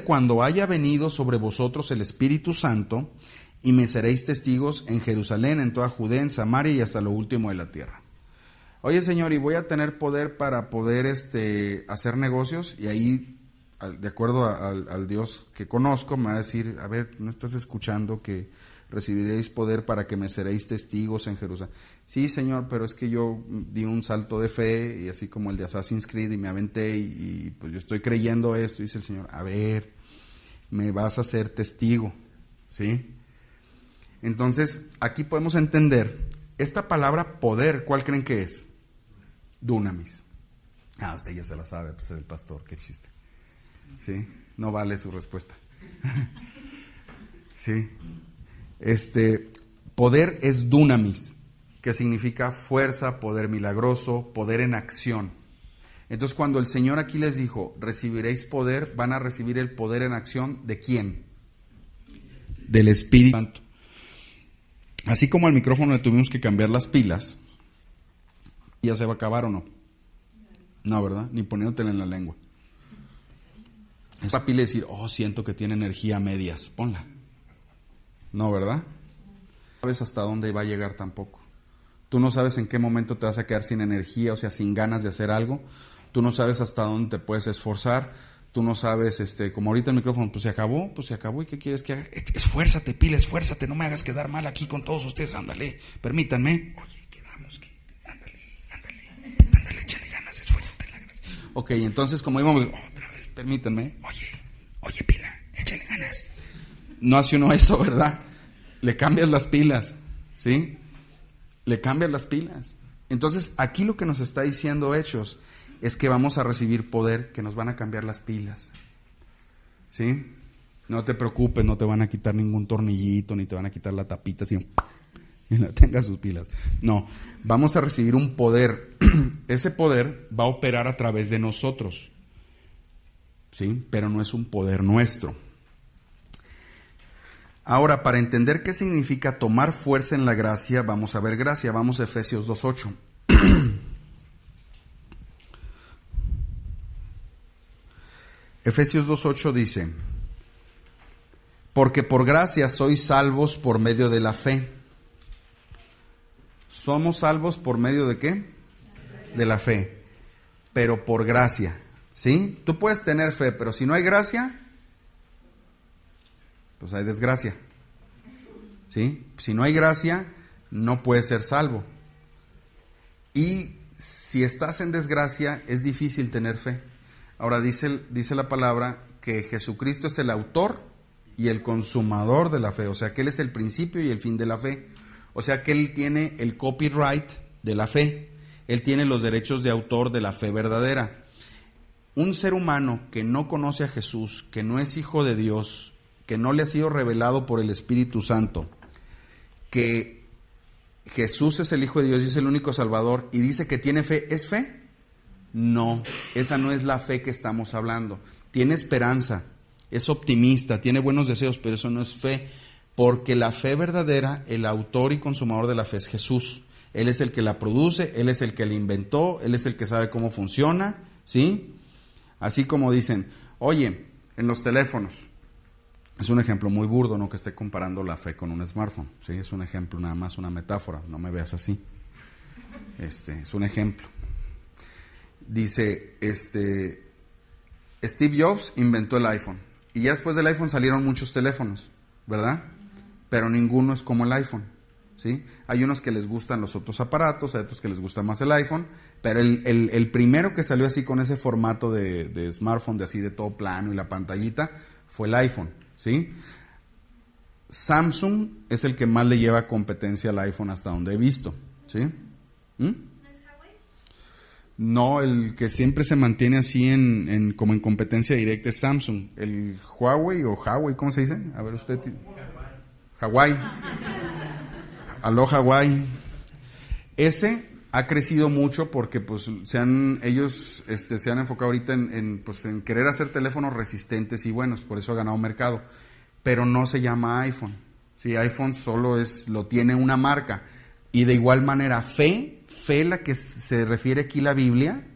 cuando haya venido sobre vosotros el Espíritu Santo, y me seréis testigos en Jerusalén, en toda Judea, en Samaria y hasta lo último de la tierra. Oye, Señor, ¿y voy a tener poder para poder hacer negocios? Y ahí, de acuerdo al Dios que conozco, me va a decir, a ver, ¿no estás escuchando que recibiréis poder para que me seréis testigos en Jerusalén? Sí, Señor, pero es que yo di un salto de fe, y así como el de Assassin's Creed, y me aventé, y pues yo estoy creyendo esto. Dice el Señor, a ver, me vas a ser testigo, ¿sí? Entonces, aquí podemos entender, esta palabra poder, ¿cuál creen que es? Dunamis. Usted ya se la sabe, pues es el pastor, qué chiste. ¿Sí? No vale su respuesta. ¿Sí? Poder es dunamis, que significa fuerza, poder milagroso, poder en acción. Entonces, cuando el Señor aquí les dijo, recibiréis poder, van a recibir el poder en acción, ¿de quién? Del Espíritu Santo. Así como al micrófono le tuvimos que cambiar las pilas, ¿ya se va a acabar o no? No, ¿verdad? Ni poniéndotela en la lengua. Esa pila y decir, siento que tiene energía a medias, ponla. No, ¿verdad? No sabes hasta dónde va a llegar tampoco. Tú no sabes en qué momento te vas a quedar sin energía, o sea, sin ganas de hacer algo. Tú no sabes hasta dónde te puedes esforzar. Tú no sabes, como ahorita el micrófono, pues se acabó, ¿y qué quieres que haga? Esfuérzate, pila, esfuérzate, no me hagas quedar mal aquí con todos ustedes, ándale, permítanme. Oye, quedamos que, ándale, échale ganas, esfuérzate, ganas. Ok, entonces como íbamos, otra vez, permítanme, oye, pila, échale ganas. No hace uno eso, ¿verdad? Le cambias las pilas, ¿sí? Le cambias las pilas. Entonces, aquí lo que nos está diciendo Hechos es que vamos a recibir poder, que nos van a cambiar las pilas. ¿Sí? No te preocupes, no te van a quitar ningún tornillito, ni te van a quitar la tapita, sino y no tenga sus pilas. No, vamos a recibir un poder. Ese poder va a operar a través de nosotros. ¿Sí? Pero no es un poder nuestro. Ahora, para entender qué significa tomar fuerza en la gracia, vamos a ver gracia. Vamos a Efesios 2:8. Efesios 2:8 dice: porque por gracia sois salvos por medio de la fe. ¿Somos salvos por medio de qué? De la fe. Pero por gracia. ¿Sí? Tú puedes tener fe, pero si no hay gracia, pues hay desgracia. ¿Sí? Si no hay gracia, no puedes ser salvo. Y si estás en desgracia, es difícil tener fe. Ahora dice la palabra que Jesucristo es el autor y el consumador de la fe. O sea que Él es el principio y el fin de la fe. O sea que Él tiene el copyright de la fe. Él tiene los derechos de autor de la fe verdadera. Un ser humano que no conoce a Jesús, que no es hijo de Dios, que no le ha sido revelado por el Espíritu Santo, que Jesús es el Hijo de Dios y es el único Salvador, y dice que tiene fe, ¿es fe? No, esa no es la fe que estamos hablando. Tiene esperanza, es optimista, tiene buenos deseos, pero eso no es fe, porque la fe verdadera, el autor y consumador de la fe es Jesús. Él es el que la produce, Él es el que la inventó, Él es el que sabe cómo funciona, ¿sí? Así como dicen, oye, en los teléfonos, es un ejemplo muy burdo, no que esté comparando la fe con un smartphone, ¿sí? Es un ejemplo nada más, una metáfora, no me veas así. Es un ejemplo. Dice, Steve Jobs inventó el iPhone, y ya después del iPhone salieron muchos teléfonos, ¿verdad? Pero ninguno es como el iPhone, ¿sí? Hay unos que les gustan los otros aparatos, hay otros que les gusta más el iPhone, pero el primero que salió así con ese formato de smartphone, de así de todo plano y la pantallita, fue el iPhone, ¿sí? Samsung es el que más le lleva competencia al iPhone hasta donde he visto, ¿sí? ¿Mm? No, el que siempre se mantiene así como en competencia directa es Samsung. El Huawei o Huawei, ¿cómo se dice? A ver usted. Hawái. Aló Hawái. Ese ha crecido mucho porque pues ellos se han enfocado ahorita en querer hacer teléfonos resistentes y buenos, por eso ha ganado mercado. Pero no se llama iPhone. Sí, iPhone solo lo tiene una marca. Y de igual manera, fe, la que se refiere aquí la Biblia,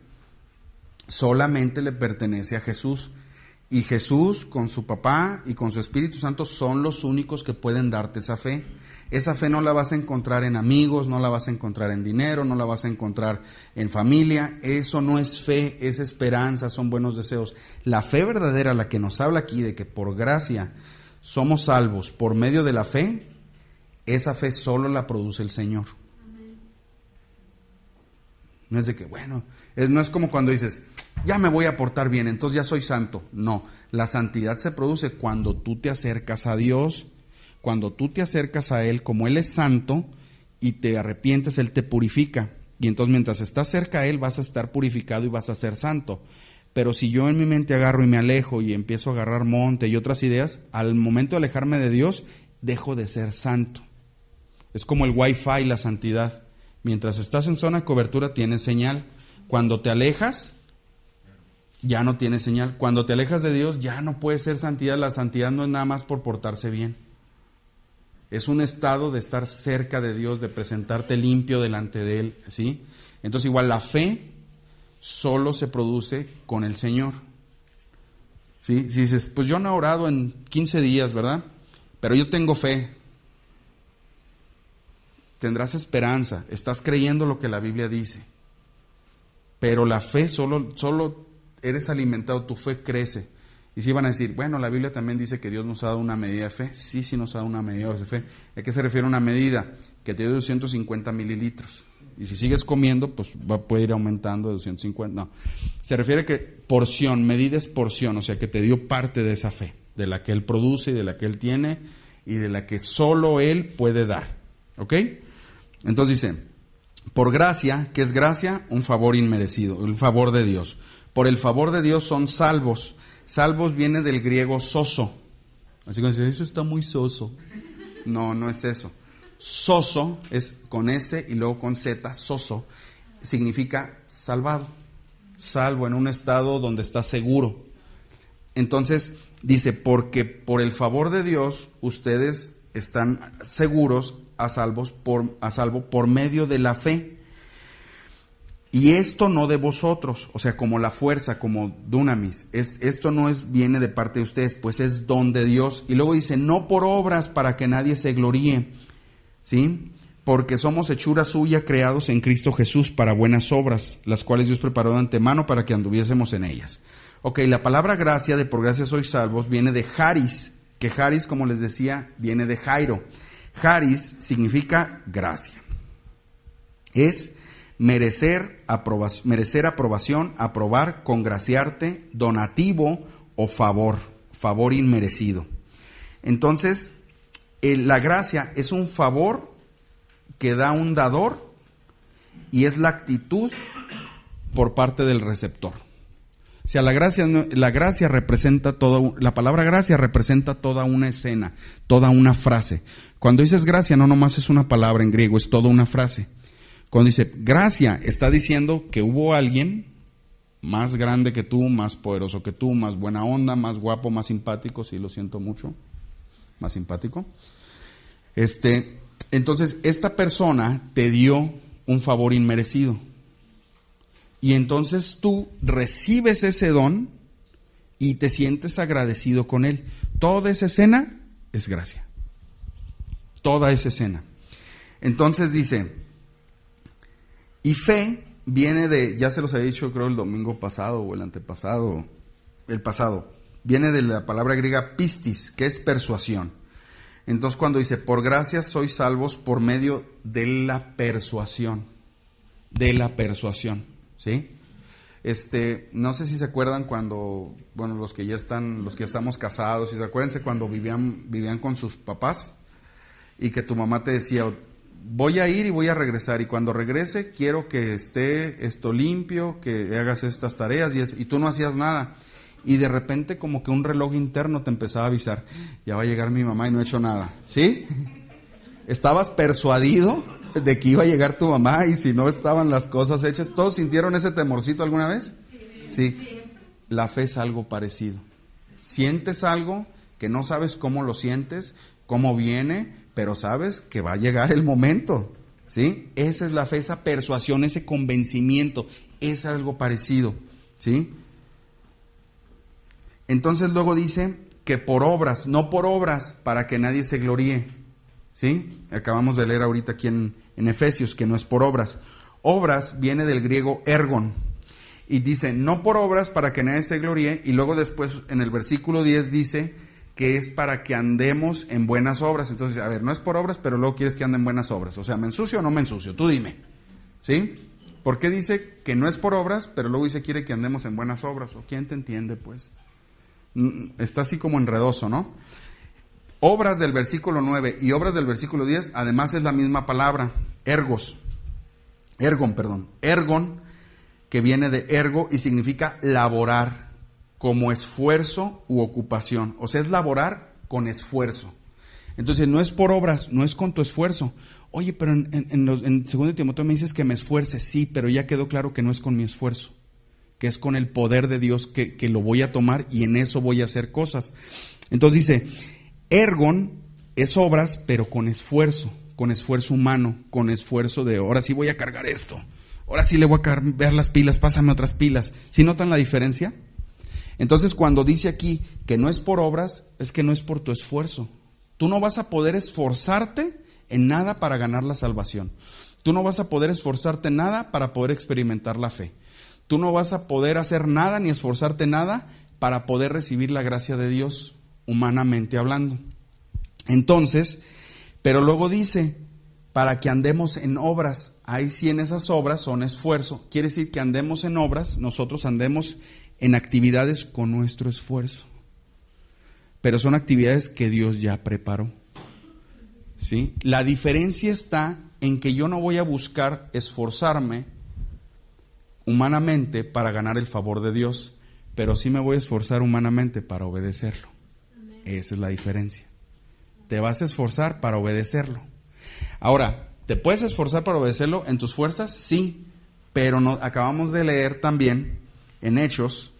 solamente le pertenece a Jesús. Y Jesús, con su papá y con su Espíritu Santo, son los únicos que pueden darte esa fe. Esa fe no la vas a encontrar en amigos, no la vas a encontrar en dinero, no la vas a encontrar en familia. Eso no es fe, es esperanza, son buenos deseos. La fe verdadera, la que nos habla aquí de que por gracia somos salvos por medio de la fe, esa fe solo la produce el Señor. No es de que, no es como cuando dices, ya me voy a portar bien, entonces ya soy santo. No, la santidad se produce cuando tú te acercas a Dios, cuando tú te acercas a Él, como Él es santo, y te arrepientes, Él te purifica. Y entonces mientras estás cerca a Él vas a estar purificado y vas a ser santo. Pero si yo en mi mente agarro y me alejo y empiezo a agarrar monte y otras ideas, al momento de alejarme de Dios, dejo de ser santo. Es como el Wi-Fi, la santidad. Mientras estás en zona de cobertura tienes señal. Cuando te alejas, ya no tienes señal. Cuando te alejas de Dios, ya no puede ser santidad. La santidad no es nada más por portarse bien. Es un estado de estar cerca de Dios, de presentarte limpio delante de Él, ¿sí? Entonces igual la fe solo se produce con el Señor. ¿Sí? Si dices, pues yo no he orado en 15 días, ¿verdad? Pero yo tengo fe. Tendrás esperanza, estás creyendo lo que la Biblia dice. Pero la fe solo eres alimentado, tu fe crece. Y si van a decir, la Biblia también dice que Dios nos ha dado una medida de fe. Sí, nos ha dado una medida de fe. ¿A qué se refiere una medida? Que te dio 250 mililitros. Y si sigues comiendo, pues puede ir aumentando de 250. No, se refiere que porción, medida es porción, o sea que te dio parte de esa fe, de la que Él produce y de la que Él tiene y de la que solo Él puede dar. ¿Ok? Entonces dice, Por gracia, ¿qué es gracia? Un favor inmerecido, el favor de Dios. Por el favor de Dios son salvos. Salvos viene del griego soso. Así que eso está muy soso. No, no es eso. Soso es con S y luego con Z, soso, significa salvado, salvo en un estado donde está seguro. Entonces dice, porque por el favor de Dios ustedes están seguros, a salvo por medio de la fe. Y esto no de vosotros, o sea, como la fuerza, como dunamis, esto no viene de parte de ustedes, pues es don de Dios. Y luego dice, no por obras para que nadie se gloríe, ¿sí? Porque somos hechura suya, creados en Cristo Jesús para buenas obras, las cuales Dios preparó de antemano para que anduviésemos en ellas. Ok, la palabra gracia, de por gracia sois salvos, viene de charis, que charis, como les decía, viene de Jairo. Charis significa gracia. Es merecer aprobación, aprobar, congraciarte, donativo o favor inmerecido. Entonces, la gracia es un favor que da un dador y es la actitud por parte del receptor. O sea, la gracia representa la palabra gracia representa toda una escena, toda una frase. Cuando dices gracia, no nomás es una palabra en griego, es toda una frase. Cuando dice gracia, está diciendo que hubo alguien más grande que tú, más poderoso que tú, más buena onda, más guapo, más simpático, sí, lo siento mucho, más simpático. Entonces, esta persona te dio un favor inmerecido. Y entonces tú recibes ese don y te sientes agradecido con él. Toda esa escena es gracia. Toda esa escena. Entonces dice, y fe viene de, ya se los había dicho creo el domingo pasado o el antepasado, el pasado, viene de la palabra griega pistis, que es persuasión. Entonces cuando dice, por gracia sois salvos por medio de la persuasión, ¿sí? No sé si se acuerdan cuando, bueno, los que estamos casados, si se acuérdense cuando vivían con sus papás y que tu mamá te decía, voy a ir y voy a regresar, y cuando regrese quiero que esté esto limpio, que hagas estas tareas, y tú no hacías nada. Y de repente como que un reloj interno te empezaba a avisar, ya va a llegar mi mamá y no he hecho nada, ¿sí? Estabas persuadido de que iba a llegar tu mamá y si no estaban las cosas hechas. ¿Todos sintieron ese temorcito alguna vez? Sí. La fe es algo parecido. Sientes algo que no sabes cómo lo sientes, cómo viene, pero sabes que va a llegar el momento, ¿sí? Esa es la fe, esa persuasión, ese convencimiento, es algo parecido, ¿sí? Entonces luego dice que por obras, no por obras para que nadie se gloríe, ¿sí? Acabamos de leer ahorita aquí en Efesios que no es por obras. Obras viene del griego ergon y dice no por obras para que nadie se gloríe, y luego después en el versículo 10 dice que es para que andemos en buenas obras. Entonces, a ver, no es por obras, pero luego quieres que ande en buenas obras. O sea, ¿me ensucio o no me ensucio? Tú dime, ¿sí? ¿Por qué dice que no es por obras, pero luego dice quiere que andemos en buenas obras? ¿O quién te entiende, pues? Está así como enredoso, ¿no? Obras del versículo 9 y obras del versículo 10, además es la misma palabra, ergon, que viene de ergo y significa laborar, como esfuerzo u ocupación. O sea, es laborar con esfuerzo. Entonces, no es por obras, no es con tu esfuerzo. Oye, pero en 2 Timoteo me dices que me esfuerce. Sí, pero ya quedó claro que no es con mi esfuerzo, que es con el poder de Dios que lo voy a tomar y en eso voy a hacer cosas. Entonces dice, ergon es obras, pero con esfuerzo humano, con esfuerzo de ahora sí voy a cargar esto, ahora sí le voy a cambiar las pilas, pásame otras pilas. ¿Sí notan la diferencia? Entonces cuando dice aquí que no es por obras, es que no es por tu esfuerzo. Tú no vas a poder esforzarte en nada para ganar la salvación. Tú no vas a poder esforzarte en nada para poder experimentar la fe. Tú no vas a poder hacer nada ni esforzarte nada para poder recibir la gracia de Dios, humanamente hablando. Entonces, pero luego dice, para que andemos en obras. Ahí sí, en esas obras son esfuerzo. Quiere decir que andemos en obras, nosotros andemos en actividades con nuestro esfuerzo. Pero son actividades que Dios ya preparó, ¿sí? La diferencia está en que yo no voy a buscar esforzarme humanamente para ganar el favor de Dios, pero sí me voy a esforzar humanamente para obedecerlo. Amén. Esa es la diferencia. Te vas a esforzar para obedecerlo. Ahora, ¿te puedes esforzar para obedecerlo en tus fuerzas? Sí, pero no, acabamos de leer también en Hechos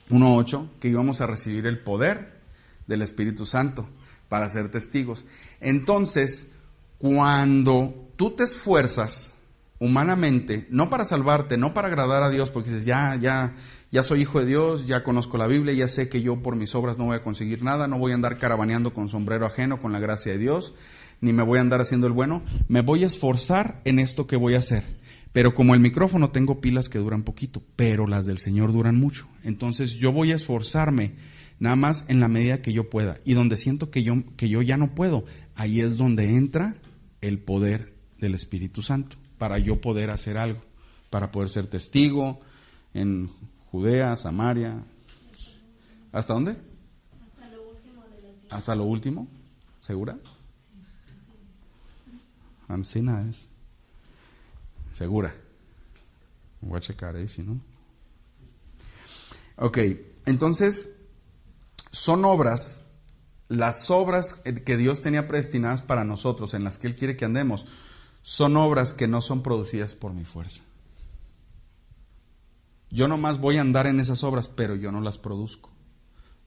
1:8 que íbamos a recibir el poder del Espíritu Santo para ser testigos. Entonces, cuando tú te esfuerzas humanamente, no para salvarte, no para agradar a Dios, porque dices, ya soy hijo de Dios, ya conozco la Biblia, ya sé que yo por mis obras no voy a conseguir nada, no voy a andar carabaneando con sombrero ajeno con la gracia de Dios, ni me voy a andar haciendo el bueno, me voy a esforzar en esto que voy a hacer. Pero como el micrófono tengo pilas que duran poquito, pero las del Señor duran mucho. Entonces yo voy a esforzarme nada más en la medida que yo pueda. Y donde siento que yo ya no puedo, ahí es donde entra el poder del Espíritu Santo, para yo poder hacer algo, para poder ser testigo en Judea, Samaria. ¿Hasta dónde? Hasta lo último de la tierra. ¿Hasta lo último? ¿Segura? Ancina es. ¿Segura? Voy a checar ahí, si no. Ok, entonces, son obras, las obras que Dios tenía predestinadas para nosotros, en las que Él quiere que andemos, son obras que no son producidas por mi fuerza. Yo nomás voy a andar en esas obras, pero yo no las produzco.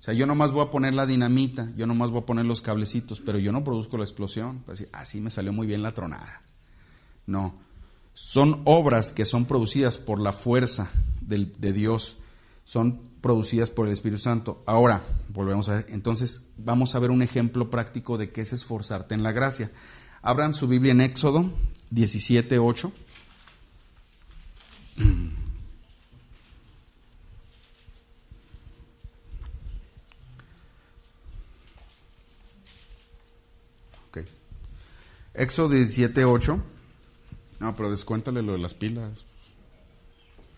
O sea, yo nomás voy a poner la dinamita, yo nomás voy a poner los cablecitos, pero yo no produzco la explosión. Pues, así me salió muy bien la tronada. No, son obras que son producidas por la fuerza de Dios, son producidas por el Espíritu Santo. Ahora, volvemos a ver, entonces vamos a ver un ejemplo práctico de qué es esforzarte en la gracia. Abran su Biblia en Éxodo 17:8. Okay. Éxodo 17:8. No, pero descuéntale lo de las pilas.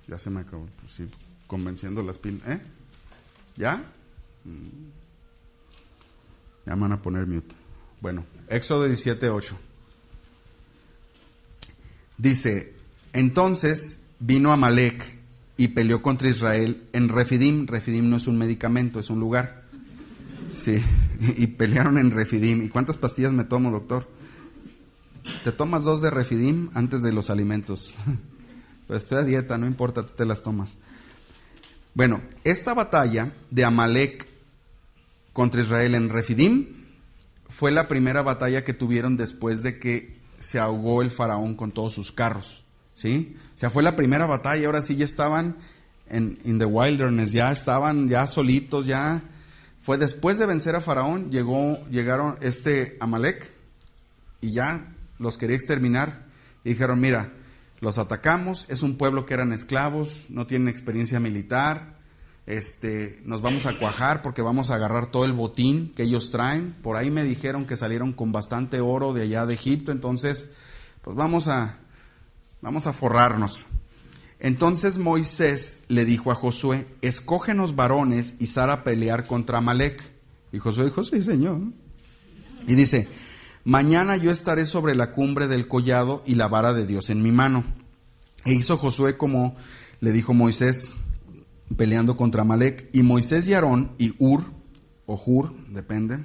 Ya se me acabó, pues sí, convenciendo las pilas. ¿Ya? Ya me van a poner mute. Bueno, Éxodo 17:8. Dice, entonces vino Amalec y peleó contra Israel en Refidim. Refidim no es un medicamento, es un lugar. Sí, y pelearon en Refidim. ¿Y cuántas pastillas me tomo, doctor? Te tomas 2 de Refidim antes de los alimentos. Pero estoy a dieta, no importa, tú te las tomas. Bueno, esta batalla de Amalec contra Israel en Refidim fue la primera batalla que tuvieron después de que se ahogó el faraón con todos sus carros, ¿sí? O sea, fue la primera batalla, ahora sí ya estaban in the wilderness, ya estaban ya solitos, ya fue después de vencer a faraón, llegaron Amalec y ya los quería exterminar y dijeron, mira, los atacamos, es un pueblo que eran esclavos, no tienen experiencia militar, nos vamos a cuajar porque vamos a agarrar todo el botín que ellos traen. Por ahí me dijeron que salieron con bastante oro de allá de Egipto, entonces pues vamos a forrarnos. Entonces Moisés le dijo a Josué, escógenos varones y sal a pelear contra Amalec. Y Josué dijo, sí, Señor. Y dice, mañana yo estaré sobre la cumbre del collado y la vara de Dios en mi mano. E hizo Josué como le dijo Moisés, peleando contra Amalec. Y Moisés y Aarón y Hur, o Hur, depende,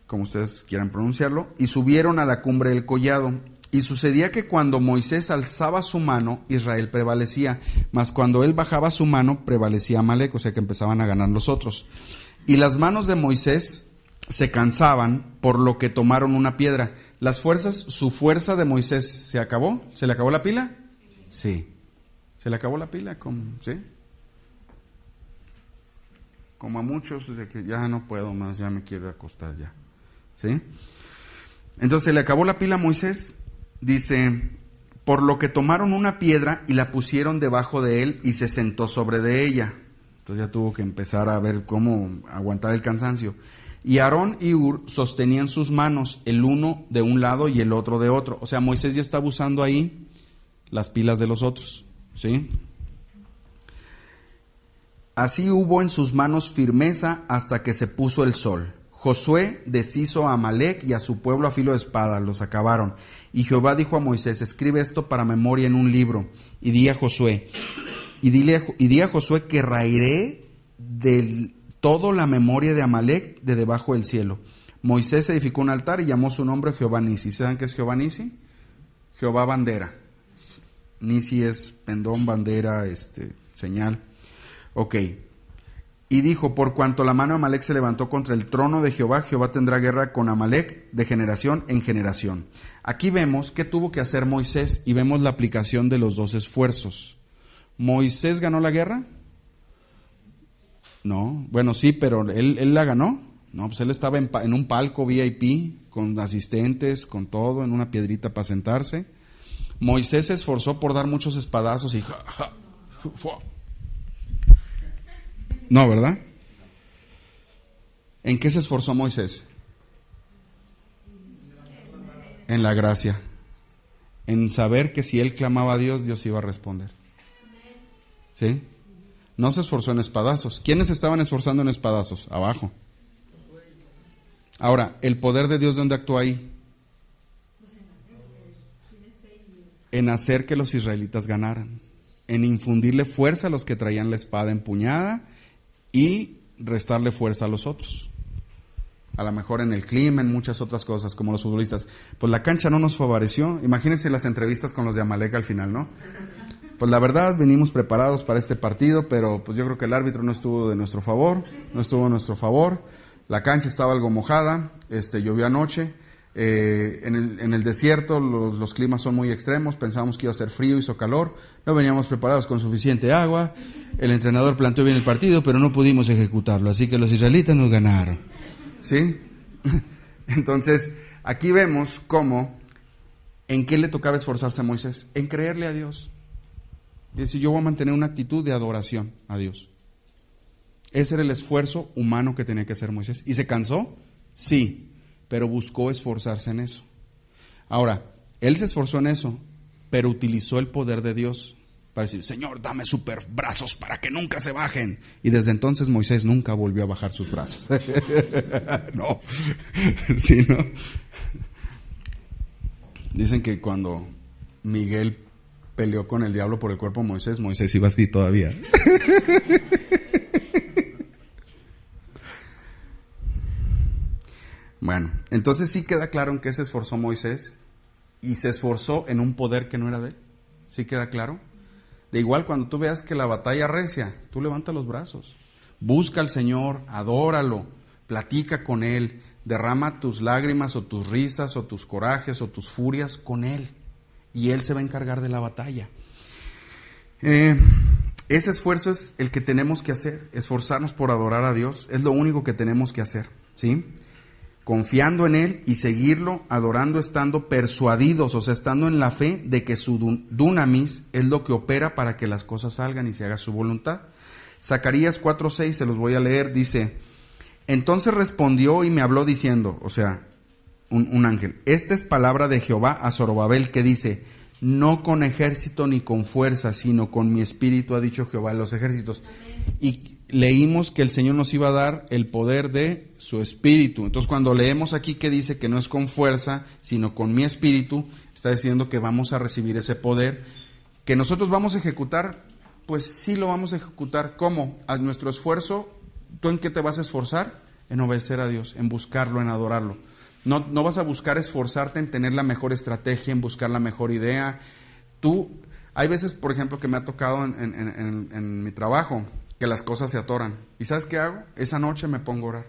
como ustedes quieran pronunciarlo, y subieron a la cumbre del collado. Y sucedía que cuando Moisés alzaba su mano, Israel prevalecía, mas cuando él bajaba su mano, prevalecía Amalec, o sea que empezaban a ganar los otros. Y las manos de Moisés se cansaban, por lo que tomaron una piedra. Su fuerza de Moisés se acabó. ¿Se le acabó la pila? Sí. ¿Se le acabó la pila? ¿Sí? Como a muchos, de que ya no puedo más, ya me quiero acostar ya. ¿Sí? Entonces se le acabó la pila a Moisés. Dice, por lo que tomaron una piedra y la pusieron debajo de él y se sentó sobre de ella. Entonces ya tuvo que empezar a ver cómo aguantar el cansancio. Y Aarón y Hur sostenían sus manos, el uno de un lado y el otro de otro. O sea, Moisés ya estaba usando ahí las pilas de los otros, ¿sí? Así hubo en sus manos firmeza hasta que se puso el sol. Josué deshizo a Amalec y a su pueblo a filo de espada, los acabaron. Y Jehová dijo a Moisés, escribe esto para memoria en un libro, y di a Josué, y di a Josué que raeré del todo la memoria de Amalec de debajo del cielo. Moisés edificó un altar y llamó su nombre Jehová Nisi. ¿Saben qué es Jehová Nisi? Jehová bandera. Nisi es pendón, bandera, señal. Ok. Y dijo, por cuanto la mano de Amalec se levantó contra el trono de Jehová, Jehová tendrá guerra con Amalec de generación en generación. Aquí vemos qué tuvo que hacer Moisés y vemos la aplicación de los dos esfuerzos. ¿Moisés ganó la guerra? No, bueno, sí, pero ¿él la ganó? No, pues él estaba en un palco VIP, con asistentes, con todo, en una piedrita para sentarse. Moisés se esforzó por dar muchos espadazos y... No, ¿verdad? ¿En qué se esforzó Moisés? En la gracia. En saber que si él clamaba a Dios, Dios iba a responder. ¿Sí? No se esforzó en espadazos. ¿Quiénes estaban esforzando en espadazos? Abajo. Ahora, ¿el poder de Dios dónde actuó ahí? En hacer que los israelitas ganaran. En infundirle fuerza a los que traían la espada empuñada y restarle fuerza a los otros. A lo mejor en el clima, en muchas otras cosas, como los futbolistas. Pues la cancha no nos favoreció. Imagínense las entrevistas con los de Amalec al final, ¿no? Pues la verdad, venimos preparados para este partido, pero pues yo creo que el árbitro no estuvo de nuestro favor, no estuvo a nuestro favor. La cancha estaba algo mojada, llovió anoche. En el desierto los climas son muy extremos, pensábamos que iba a ser frío, hizo calor, no veníamos preparados con suficiente agua, el entrenador planteó bien el partido, pero no pudimos ejecutarlo, así que los israelitas nos ganaron, ¿sí? Entonces, aquí vemos cómo, ¿en qué le tocaba esforzarse a Moisés? En creerle a Dios. Es decir, yo voy a mantener una actitud de adoración a Dios. Ese era el esfuerzo humano que tenía que hacer Moisés. ¿Y se cansó? Sí. Pero buscó esforzarse en eso. Ahora, él se esforzó en eso, pero utilizó el poder de Dios para decir, Señor, dame super brazos para que nunca se bajen. Y desde entonces Moisés nunca volvió a bajar sus brazos. No, sí, ¿no? Dicen que cuando Miguel peleó con el diablo por el cuerpo de Moisés, Moisés iba así todavía. Bueno, entonces sí queda claro en qué se esforzó Moisés y se esforzó en un poder que no era de él. ¿Sí queda claro? De igual cuando tú veas que la batalla recia, tú levanta los brazos, busca al Señor, adóralo, platica con Él, derrama tus lágrimas o tus risas o tus corajes o tus furias con Él y Él se va a encargar de la batalla. Ese esfuerzo es el que tenemos que hacer, esforzarnos por adorar a Dios, es lo único que tenemos que hacer, ¿sí? Confiando en Él y seguirlo, adorando, estando persuadidos, o sea, estando en la fe de que su dunamis es lo que opera para que las cosas salgan y se haga su voluntad. Zacarías 4:6, se los voy a leer, dice, entonces respondió y me habló diciendo, o sea, un ángel, esta es palabra de Jehová a Zorobabel que dice, no con ejército ni con fuerza, sino con mi espíritu, ha dicho Jehová de los ejércitos. Amén. Y leímos que el Señor nos iba a dar el poder de su espíritu. Entonces cuando leemos aquí que dice que no es con fuerza, sino con mi espíritu, está diciendo que vamos a recibir ese poder, que nosotros vamos a ejecutar, pues sí lo vamos a ejecutar. ¿Cómo? A nuestro esfuerzo. ¿Tú en qué te vas a esforzar? En obedecer a Dios, en buscarlo, en adorarlo. No vas a buscar esforzarte en tener la mejor estrategia, en buscar la mejor idea. Hay veces, por ejemplo, que me ha tocado en mi trabajo, que las cosas se atoran. ¿Y sabes qué hago? Esa noche me pongo a orar.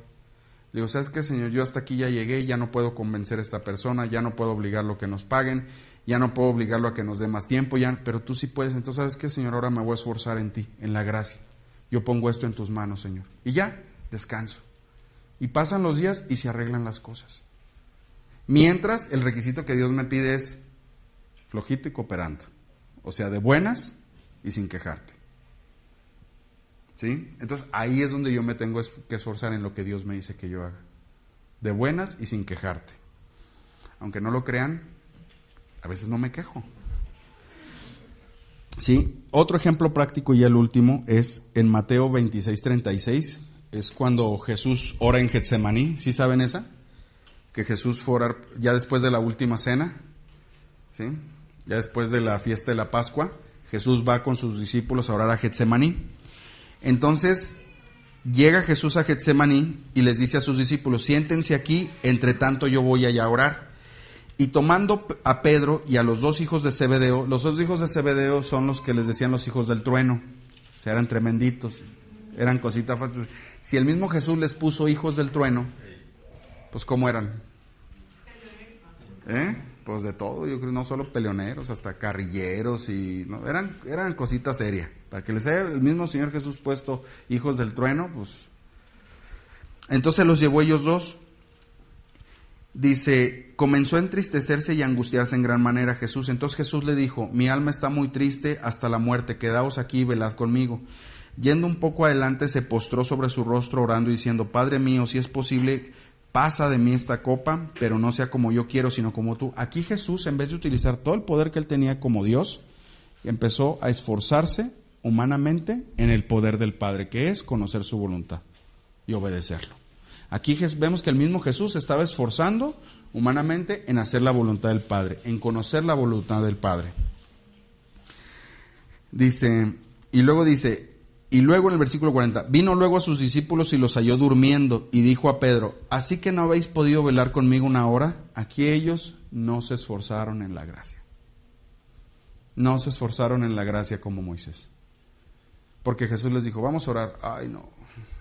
Le digo, ¿sabes qué, Señor? Yo hasta aquí ya llegué, ya no puedo convencer a esta persona, ya no puedo obligarlo a que nos paguen, ya no puedo obligarlo a que nos dé más tiempo, pero tú sí puedes. Entonces, ¿sabes qué, Señor? Ahora me voy a esforzar en ti, en la gracia. Yo pongo esto en tus manos, Señor. Y ya, descanso. Y pasan los días y se arreglan las cosas. Mientras, el requisito que Dios me pide es flojito y cooperando. O sea, de buenas y sin quejarte. ¿Sí? Entonces, ahí es donde yo me tengo que esforzar en lo que Dios me dice que yo haga. De buenas y sin quejarte. Aunque no lo crean, a veces no me quejo. ¿Sí? Otro ejemplo práctico y el último es en Mateo 26:36. es cuando Jesús ora en Getsemaní. ¿Sí saben esa? Que Jesús fue a orar ya después de la última cena, ¿sí? Ya después de la fiesta de la Pascua, Jesús va con sus discípulos a orar a Getsemaní. Entonces, llega Jesús a Getsemaní y les dice a sus discípulos: siéntense aquí, entre tanto yo voy allá a orar. Y tomando a Pedro y a los dos hijos de Zebedeo, los dos hijos de Zebedeo son los que les decían los hijos del trueno, o sea, eran tremenditos, eran cositas fáciles. Si el mismo Jesús les puso hijos del trueno, pues ¿cómo eran? Pues de todo, yo creo, no solo peleoneros, hasta carrilleros, y no, eran cositas serias. Para que les haya el mismo Señor Jesús puesto hijos del trueno, pues. Entonces los llevó ellos dos. Dice, comenzó a entristecerse y a angustiarse en gran manera Jesús. Entonces Jesús le dijo: mi alma está muy triste hasta la muerte, quedaos aquí y velad conmigo. Yendo un poco adelante, se postró sobre su rostro orando y diciendo: Padre mío, si es posible, pasa de mí esta copa, pero no sea como yo quiero, sino como tú. Aquí Jesús, en vez de utilizar todo el poder que él tenía como Dios, empezó a esforzarse humanamente en el poder del Padre, que es conocer su voluntad y obedecerlo. Aquí vemos que el mismo Jesús estaba esforzando humanamente en hacer la voluntad del Padre, en conocer la voluntad del Padre. Y luego en el versículo 40, vino luego a sus discípulos y los halló durmiendo, y dijo a Pedro: ¿así que no habéis podido velar conmigo una hora? Aquí ellos no se esforzaron en la gracia. No se esforzaron en la gracia como Moisés. Porque Jesús les dijo: vamos a orar. Ay, no,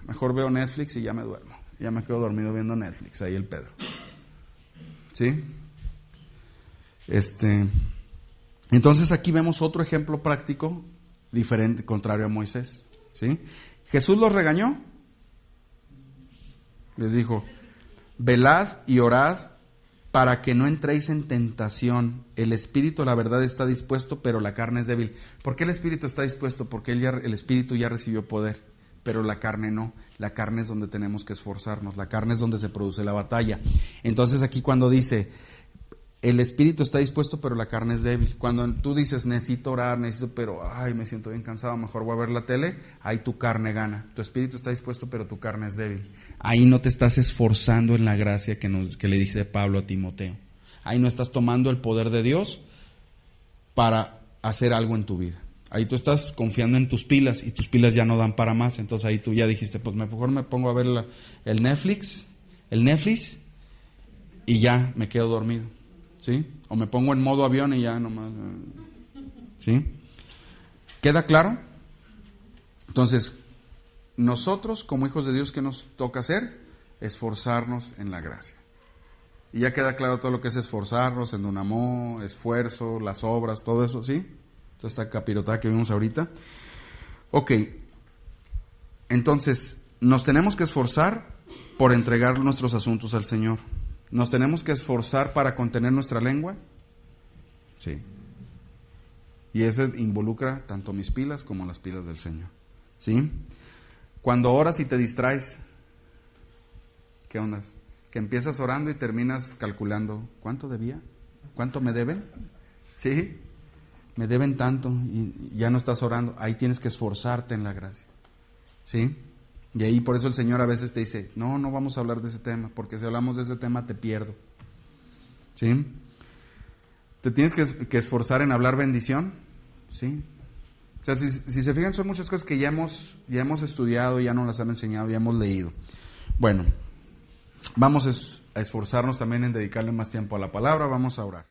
mejor veo Netflix y ya me duermo. Ya me quedo dormido viendo Netflix, ahí el Pedro. ¿Sí? Entonces aquí vemos otro ejemplo práctico, diferente, contrario a Moisés. ¿Sí? Jesús los regañó. Les dijo: velad y orad para que no entréis en tentación. El espíritu, la verdad, está dispuesto, pero la carne es débil. ¿Por qué el espíritu está dispuesto? Porque el espíritu ya recibió poder, pero la carne no. La carne es donde tenemos que esforzarnos, la carne es donde se produce la batalla. Entonces aquí cuando dice, el espíritu está dispuesto, pero la carne es débil. Cuando tú dices, necesito orar, pero me siento bien cansado, mejor voy a ver la tele, ahí tu carne gana. Tu espíritu está dispuesto, pero tu carne es débil. Ahí no te estás esforzando en la gracia que le dice Pablo a Timoteo. Ahí no estás tomando el poder de Dios para hacer algo en tu vida. Ahí tú estás confiando en tus pilas y tus pilas ya no dan para más. Entonces ahí tú ya dijiste, pues mejor me pongo a ver el Netflix y ya me quedo dormido. ¿Sí? O me pongo en modo avión y ya nomás. ¿Sí? ¿Queda claro? Entonces, nosotros como hijos de Dios, ¿qué nos toca hacer? Esforzarnos en la gracia. Y ya queda claro todo lo que es esforzarnos, en dunamó, esfuerzo, las obras, todo eso, ¿sí? Toda esta capirotada que vimos ahorita. Ok, entonces, nos tenemos que esforzar por entregar nuestros asuntos al Señor. ¿Nos tenemos que esforzar para contener nuestra lengua? Sí. Y eso involucra tanto mis pilas como las pilas del Señor. ¿Sí? Cuando oras y te distraes, ¿qué onda? Que empiezas orando y terminas calculando, ¿cuánto debía? ¿Cuánto me deben? ¿Sí? Me deben tanto y ya no estás orando. Ahí tienes que esforzarte en la gracia. ¿Sí? Y ahí por eso el Señor a veces te dice, no vamos a hablar de ese tema, porque si hablamos de ese tema te pierdo. ¿Sí? Te tienes que esforzar en hablar bendición. ¿Sí? O sea, si se fijan, son muchas cosas que ya hemos estudiado, ya nos las han enseñado, ya hemos leído. Bueno, vamos a esforzarnos también en dedicarle más tiempo a la palabra, vamos a orar.